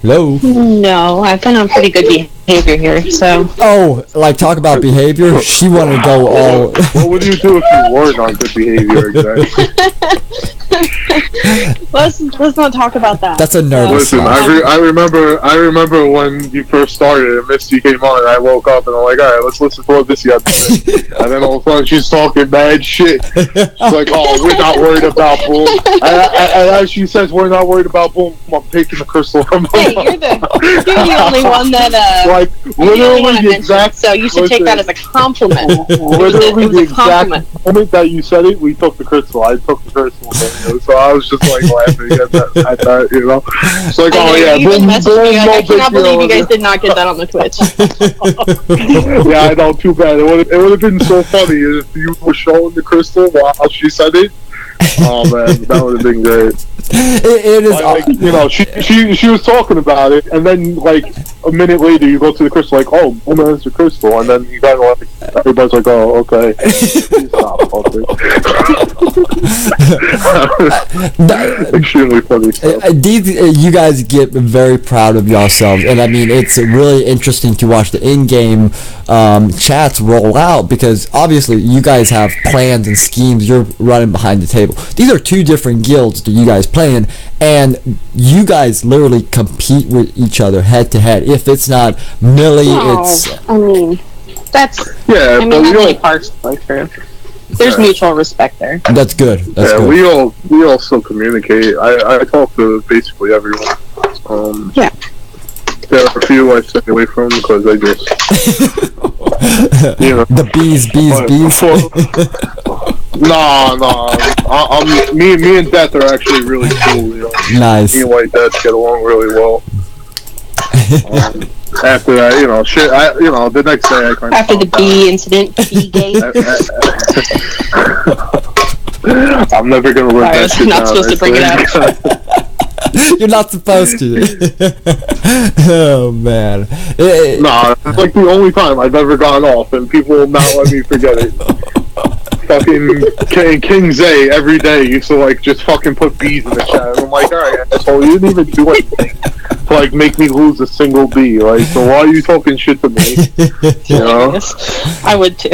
No, I've been on pretty good behavior here, so... Oh, like, talk about behavior? She wanted to go all... What would you do if you weren't on good behavior, exactly? Let's not talk about that. That's a nervous Listen, I remember when you first started and Misty came on, and I woke up and I'm like, alright, let's listen to what Misty had to say. And then all of a sudden she's talking mad shit. She's like, oh, we're not worried about Boom. And as she says, we're not worried about Boom, I'm taking the crystal from her. Hey, you're the only one that like literally the exact. So you should take that as a compliment. Literally the exact moment that you said it, we took the crystal. I took the crystal, so I was just like laughing at that, you know. It's like, oh yeah, Boom, I cannot believe you guys did not get that on the Twitch. Yeah, I know. Too bad. It would have been so funny if you were showing the crystal while she said it. Oh man, that would have been great. It is, like, you know, she was talking about it, and then like a minute later, you go to the crystal, like, oh, Boom has the crystal, and then you got like everybody's like, oh, okay. Stop, okay. Extremely funny stuff. You guys get very proud of yourselves, and I mean it's really interesting to watch the in-game chats roll out, because obviously you guys have plans and schemes. You're running behind the table. These are two different guilds that you guys play in, and you guys literally compete with each other head to head. If it's not Millie, it's. I mean, that's. Yeah, I mean, but we that's all, only partially true. There's mutual respect there. That's good. That's yeah, good. we all still communicate. I talk to basically everyone. Yeah. There are a few I stay away from because I just, you know. The bees. No. Me and Death are actually really cool. You know? Nice. Me and White Death get along really well. After that, you know, shit. The next day I kind of After the bee incident, bee gate. I'm never gonna live that shit not down. supposed to bring it up. You're not supposed to. Oh man. No, it's like the only time I've ever gone off, and people will not let me forget it. Fucking King Zay every day used to like just fucking put bees in the chat. And I'm like, alright, asshole, you didn't even do anything to like make me lose a single bee. Like, so why are you talking shit to me? You know? I would too.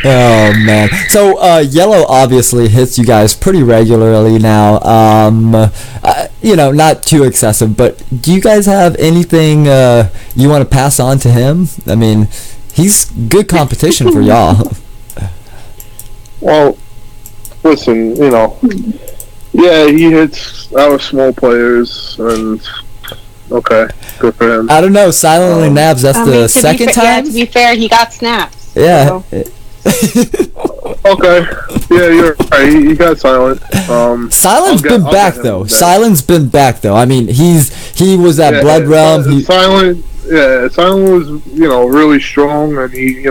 Oh man. So Yellow obviously hits you guys pretty regularly now. Not too excessive, but do you guys have anything you want to pass on to him? I mean, he's good competition for y'all. Well, listen, yeah, he hits our small players, and okay, good for him. I don't know, Silently Nabs, that's the second time? To be fair, he got snaps. Yeah. So. Okay. Yeah, you're right. He got Silent. Silent's been back though. Silent's been back though. I mean, he was at Blood Realm. Silent was really strong, and he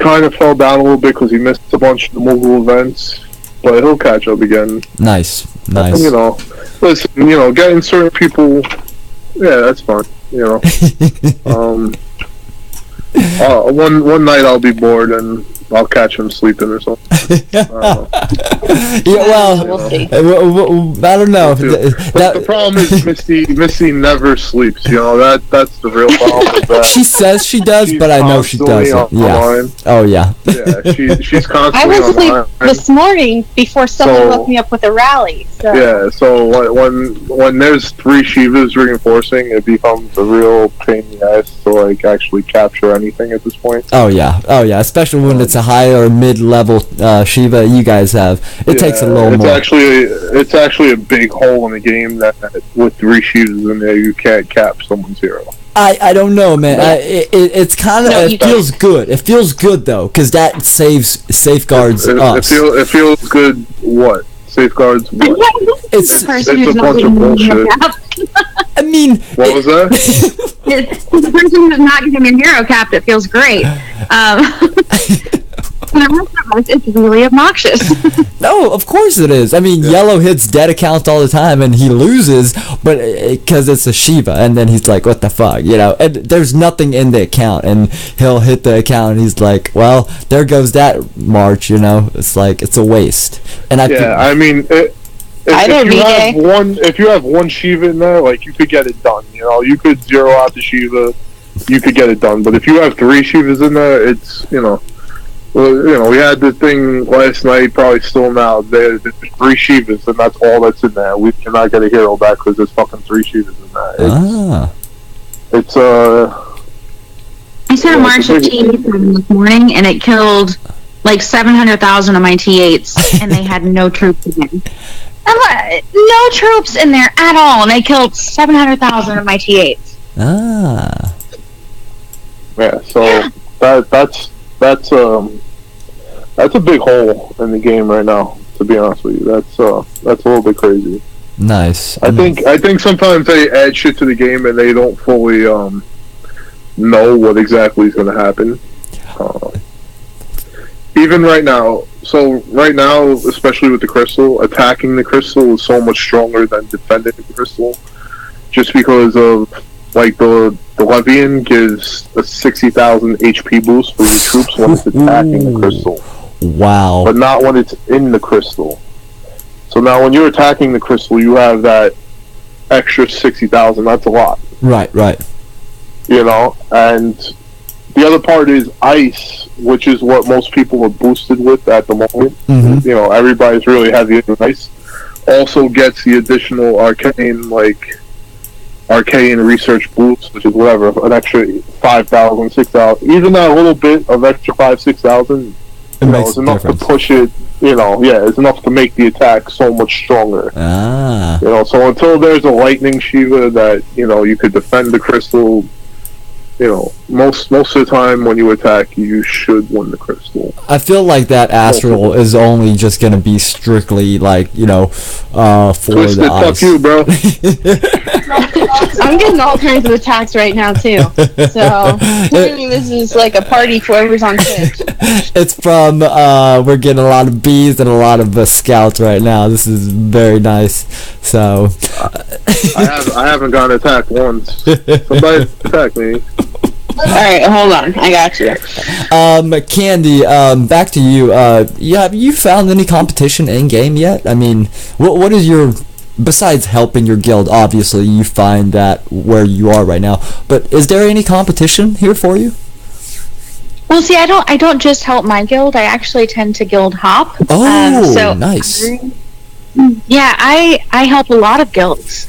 kind of fell down a little bit because he missed a bunch of the mobile events, but he'll catch up again. Nice. And, listen, getting certain people, yeah, that's fun. One night I'll be bored and I'll catch him sleeping or something. Yeah, well, we'll see. I don't know. The problem is Misty never sleeps. That's the real problem. With that. She says she does, but I know she doesn't. Yeah. Oh yeah. Yeah, she's constantly I was asleep online. this morning before someone woke me up with a rally. So. Yeah, so when there's 3 Shivas reinforcing, it becomes a real pain in the ass to like actually capture anything at this point. Oh yeah, especially when it's a high or mid-level Shiva you guys have. It takes a little more. It's actually a big hole in the game that with 3 Shivas in there you can't cap someone's hero. I don't know, man. It's kind of it feels good. It feels good though, because that safeguards us. It feels good. What safeguards? What? It's a bunch of bullshit. I mean, what was that? It's the person who's not getting a hero cap that feels great. For the rest of us, it's really obnoxious. No, of course it is. I mean, Yellow hits dead accounts all the time, and he loses, but because it's a Shiva, and then he's like, "What the fuck," And there's nothing in the account, and he'll hit the account, and he's like, "Well, there goes that march." It's like it's a waste. And I mean, if you have one Shiva in there, like you could get it done. You could zero out the Shiva, you could get it done. But if you have 3 Shivas in there, it's we had the thing last night, probably still now. There's 3 Shivas, and that's all that's in there. We cannot get a hero back because there's fucking 3 Shivas in there. It's I started March of T8 this morning, and it killed like 700,000 of my T8s, and they had no troops in there. No troops in there at all, and they killed 700,000 of my T8s. Yeah, so that's a big hole in the game right now. To be honest with you, that's a little bit crazy. Nice. I think sometimes they add shit to the game and they don't fully know what exactly is going to happen. Even right now, especially with the crystal, attacking the crystal is so much stronger than defending the crystal, just because of like the Levian gives a 60,000 HP boost for your troops when it's attacking the crystal. Wow. but not when it's in the crystal. So now when you're attacking the crystal, you have that extra 60,000. That's a lot. Right. You know, and the other part is ice, which is what most people are boosted with at the moment. Mhm. You know, everybody's really heavy in ice. Also gets the additional arcane research boost, which is whatever, an extra 5,000, 6,000. Even that little bit of extra 6,000, It makes is a enough difference. to push it. You know, yeah, it's enough to make the attack so much stronger. Ah. You know, so until there's a lightning Shiva that, you know, you could defend the crystal, you know, most of the time when you attack, you should win the crystal. I feel like that astral is only just gonna be strictly like, for Twisted, the fuck ice. you, bro. I'm getting all kinds of attacks right now too. So clearly this is like a party for whoever's on Twitch. It's from we're getting a lot of bees and a lot of scouts right now. This is very nice. So I haven't gotten attacked once. Somebody attacked me. All right, hold on. I got you. Candy, back to you. Have you found any competition in game yet? I mean, what is your, besides helping your guild? Obviously, you find that where you are right now. But is there any competition here for you? Well, see, I don't just help my guild. I actually tend to guild hop. Oh, nice. Yeah, I help a lot of guilds.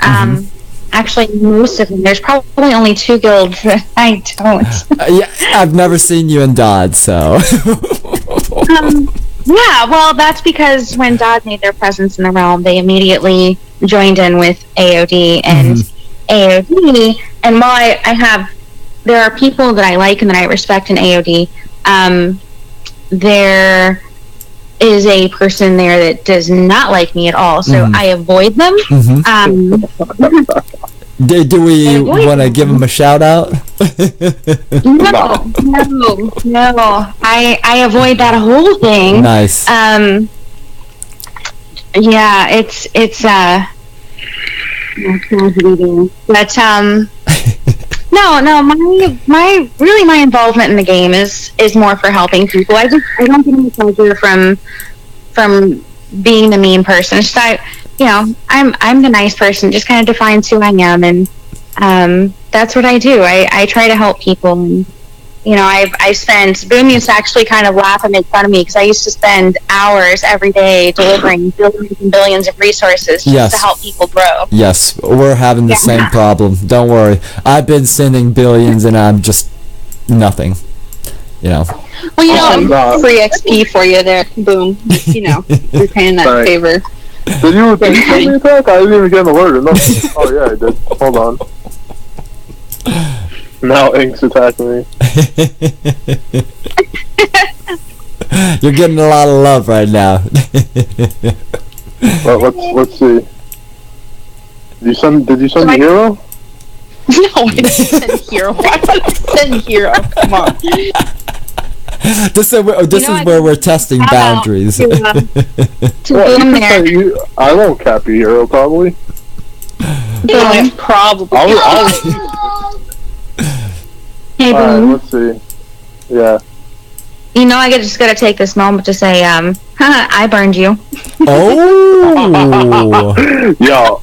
Actually, most of them. There's probably only 2 guilds that I don't. Yeah, I've never seen you in Dodd, so. Yeah, well, that's because when Dodd made their presence in the realm, they immediately joined in with AOD and AOD. And while there are people that I like and that I respect in AOD, there is a person there that does not like me at all, so I avoid them. Do we want to give him a shout out? No. I avoid that whole thing. Nice. Yeah, it's but no, my involvement in the game is more for helping people. I don't get any pleasure from being the mean person. It's just I'm the nice person. Just kind of defines who I am, and that's what I do. I try to help people, and I spend. Boom used to actually kind of laugh and make fun of me because I used to spend hours every day delivering billions and billions of resources just to help people grow. Yes, we're having the same problem. Don't worry. I've been sending billions and I'm just nothing. Well, free XP for you there. Boom. You're paying that favor. Did you send me attack? I didn't even get an alert or nothing. Oh yeah, I did. Hold on. Now Ink's attacking me. You're getting a lot of love right now. Well, let's see. Did you send the hero? No, I didn't send hero. Why would I send hero? Come on. This is where we're testing boundaries. To boom there. I won't cap your hero probably. Yeah, probably. Hey, Alright, Boom. let's see. Yeah. I just gotta take this moment to say, I burned you. Oh. Yo.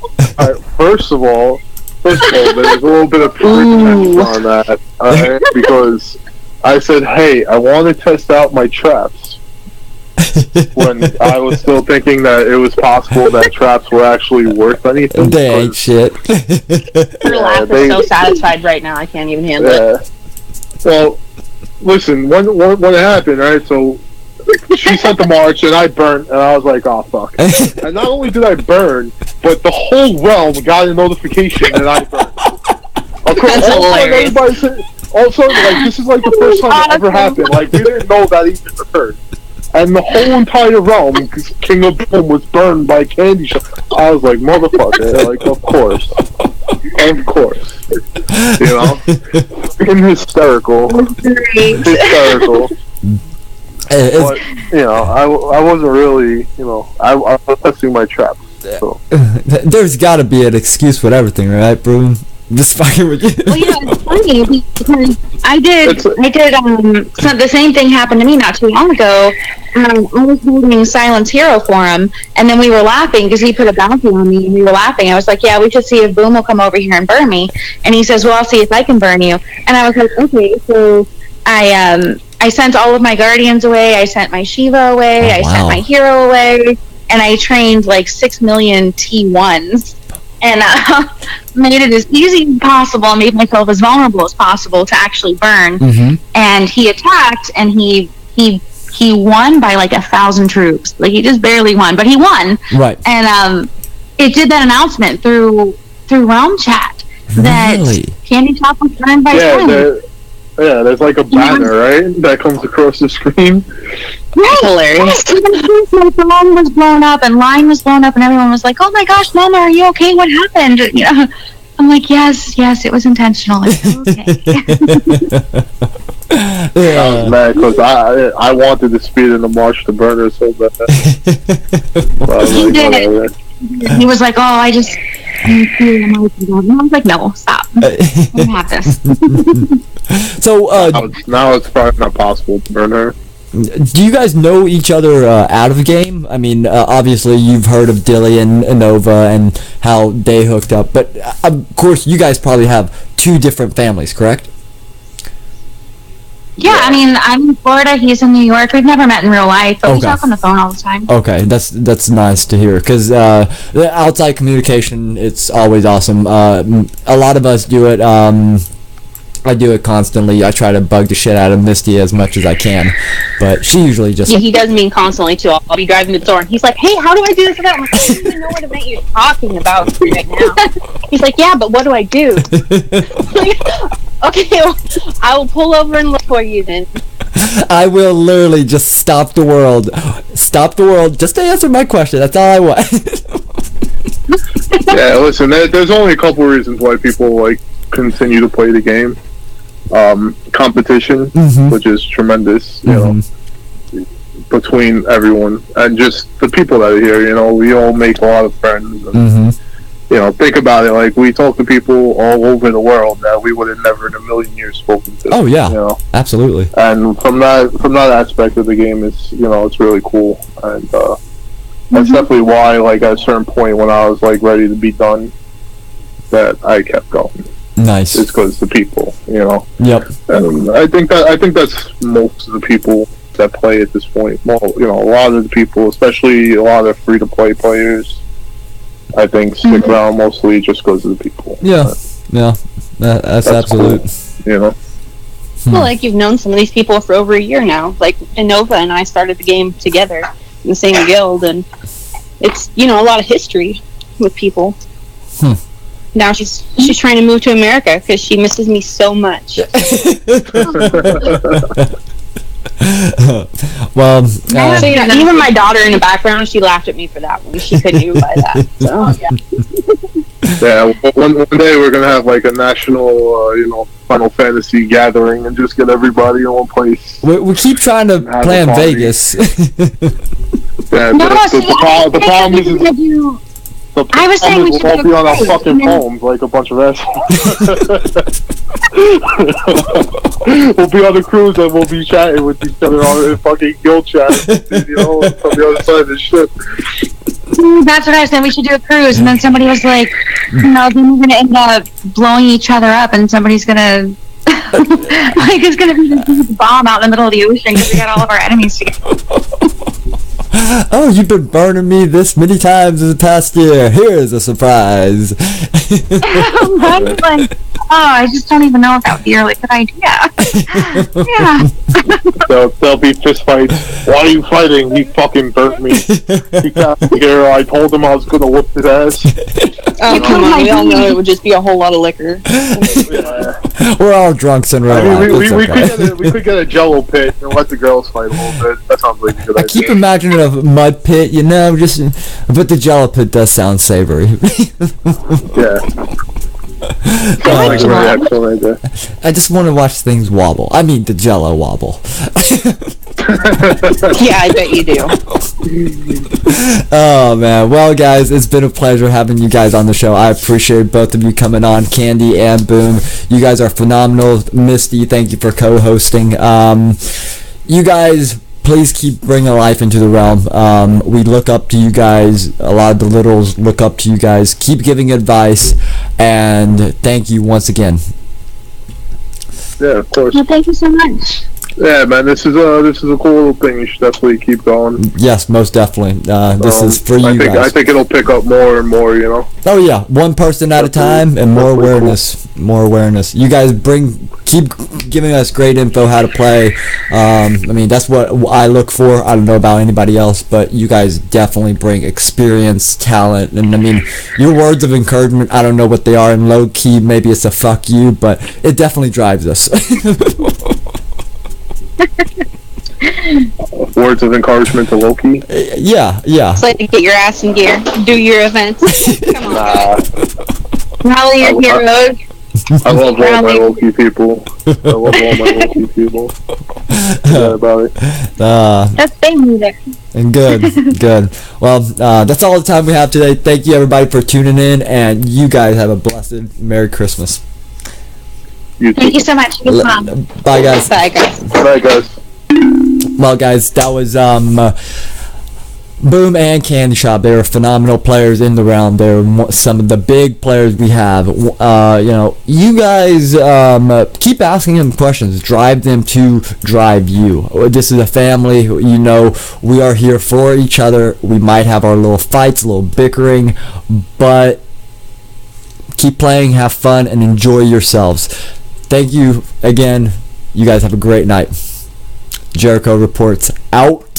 First of all, there's a little bit of pretense on that. Alright, because I said, hey, I want to test out my traps. When I was still thinking that it was possible that traps were actually worth anything. They ain't shit. Your laugh is so satisfied right now, I can't even handle it. Well, listen, when it happened, right, so she sent the march and I burnt, and I was like, oh, fuck. And not only did I burn, but the whole realm got a notification that I burned. That's hilarious. Also, this is like the first time it ever happened. Like, we didn't know that even occurred. And the whole entire realm, King of Boom, was burned by Candy Shop. I was like, motherfucker, like, of course. Of course. Freaking hysterical. Hysterical. But, I wasn't really, I was testing my traps. So. There's gotta be an excuse for everything, right, Broom? Just fucking with you. Well, it's funny funny because I did so the same thing happened to me not too long ago. I was holding Silence Hero for him, and then we were laughing because he put a bounty on me, and we were laughing. I was like, yeah, we should see if Boom will come over here and burn me. And he says, well, I'll see if I can burn you. And I was like, okay. So I sent all of my Guardians away. I sent my Shiva away. I sent my Hero away. And I trained like 6 million T1s. And made it as easy as possible, made myself as vulnerable as possible to actually burn. Mm-hmm. And he attacked, and he won by like 1,000 troops. Like, he just barely won, but he won. Right. And it did that announcement through Realm Chat that Candy Top was burned by Silence. Yeah, there's like a banner, right, that comes across the screen. Right. Hilarious. My phone was blown up, and line was blown up, and everyone was like, "Oh my gosh, Mama, are you okay? What happened?" You know, I'm like, "Yes, it was intentional." It's okay. I was mad because I wanted to speed in the march to burn her so bad. He did. He was like, "Oh, I just." And I was like, "No, stop. We have this." So now it's probably not possible to burn her. Do you guys know each other out of the game? I mean, obviously you've heard of Dilly and Nova and how they hooked up, but of course you guys probably have 2 different families, correct? Yeah, I mean, I'm in Florida, he's in New York. We've never met in real life, but we talk on the phone all the time. Okay, that's nice to hear, because the outside communication, it's always awesome. A lot of us do it. I do it constantly. I try to bug the shit out of Misty as much as I can, but she usually just... Yeah, he does mean constantly, too. I'll be driving to the store, and he's like, hey, how do I do this and that? I'm like, I don't even know what event you're talking about right now. He's like, yeah, but what do I do? Like, okay, well, I will pull over and look for you then. I will literally just stop the world. Stop the world just to answer my question. That's all I want. Yeah, listen, there's only a couple reasons why people, like, continue to play the game. Competition, which is tremendous, you know, between everyone, and just the people that are here, you know, we all make a lot of friends, and, you know, think about it, like, we talk to people all over the world that we would have never in a million years spoken to. Oh, yeah, you know? Absolutely. And from that aspect of the game, it's, you know, it's really cool, and, that's definitely why, like, at a certain point when I was, like, ready to be done, that I kept going. Nice. It's because the people, you know. Yep. And I think that's most of the people that play at this point. Well, you know, a lot of the people, especially a lot of free-to-play players, I think stick around mostly just because of the people. Yeah. That's absolute. Cool, you know. Well, like, you've known some of these people for over a year now. Like, Innova and I started the game together in the same guild, and it's, you know, a lot of history with people. Now she's trying to move to America because she misses me so much. Well, so, you know, even my daughter in the background, she laughed at me for that one. She couldn't even buy that. So. Yeah, one day we're gonna have like a national, you know, Final Fantasy gathering and just get everybody in one place. We keep trying to plan Vegas. Yeah, the problem is. I was saying we should won't be on our fucking phones like a bunch of assholes. We'll be on the cruise and we'll be chatting with each other on fucking guild chat, you know, from the other side of the ship. That's what I said. We should do a cruise, and then somebody was like, "You know, then we're gonna end up blowing each other up, and somebody's gonna like it's gonna be this bomb out in the middle of the ocean because we got all of our enemies together." Oh, you've been burning me this many times in the past year. Here's a surprise. I just don't even know if that would be a really good idea. Yeah. There'll be fist fights. Why are you fighting? He fucking burnt me. He can't figure. I told him I was gonna whoop his ass. Oh, come on. We all know it would just be a whole lot of liquor. Yeah. We're all drunks in real life. We could get a Jello pit and let the girls fight a little bit. That sounds like a good idea. I keep imagining a mud pit, you know, but the Jello pit does sound savory. Yeah. Sounds like a very excellent idea. I just want to watch things wobble. I mean, the Jello wobble. Yeah, I bet you do. Oh man, well guys, it's been a pleasure having you guys on the show. I appreciate both of you coming on, Candy and Boom. You guys are phenomenal. Misty, thank you for co-hosting. You guys, please keep bringing life into the realm. We look up to you guys. A lot of the littles look up to you guys. Keep giving advice, and thank you once again. Yeah, of course. Well, thank you so much. Yeah, man, this is a cool little thing. You should definitely keep going. Yes, most definitely. This is for you guys. I think it'll pick up more and more. You know. Oh yeah, one person at a time, and more awareness. More awareness. You guys keep giving us great info how to play. I mean, that's what I look for. I don't know about anybody else, but you guys definitely bring experience, talent, and I mean, your words of encouragement. I don't know what they are in low key. Maybe it's a fuck you, but it definitely drives us. Words of encouragement to Loki. Yeah. It's like to get your ass in gear, do your events. Come on, guys. Rally your heroes. I love all my Loki people. Yeah, about it. That's big music. And good. Well, that's all the time we have today. Thank you everybody for tuning in, and you guys have a blessed Merry Christmas. Thank you so much. Good fun. Bye guys. Bye, guys. Bye, guys. Well guys, that was Boom and Candy Shop. They were phenomenal players in the round. They're some of the big players we have. You guys keep asking them questions. Drive them to drive you. This is a family. We are here for each other. We might have our little fights, a little bickering, but keep playing, have fun, and enjoy yourselves. Thank you again. You guys have a great night. Jericho Reports out.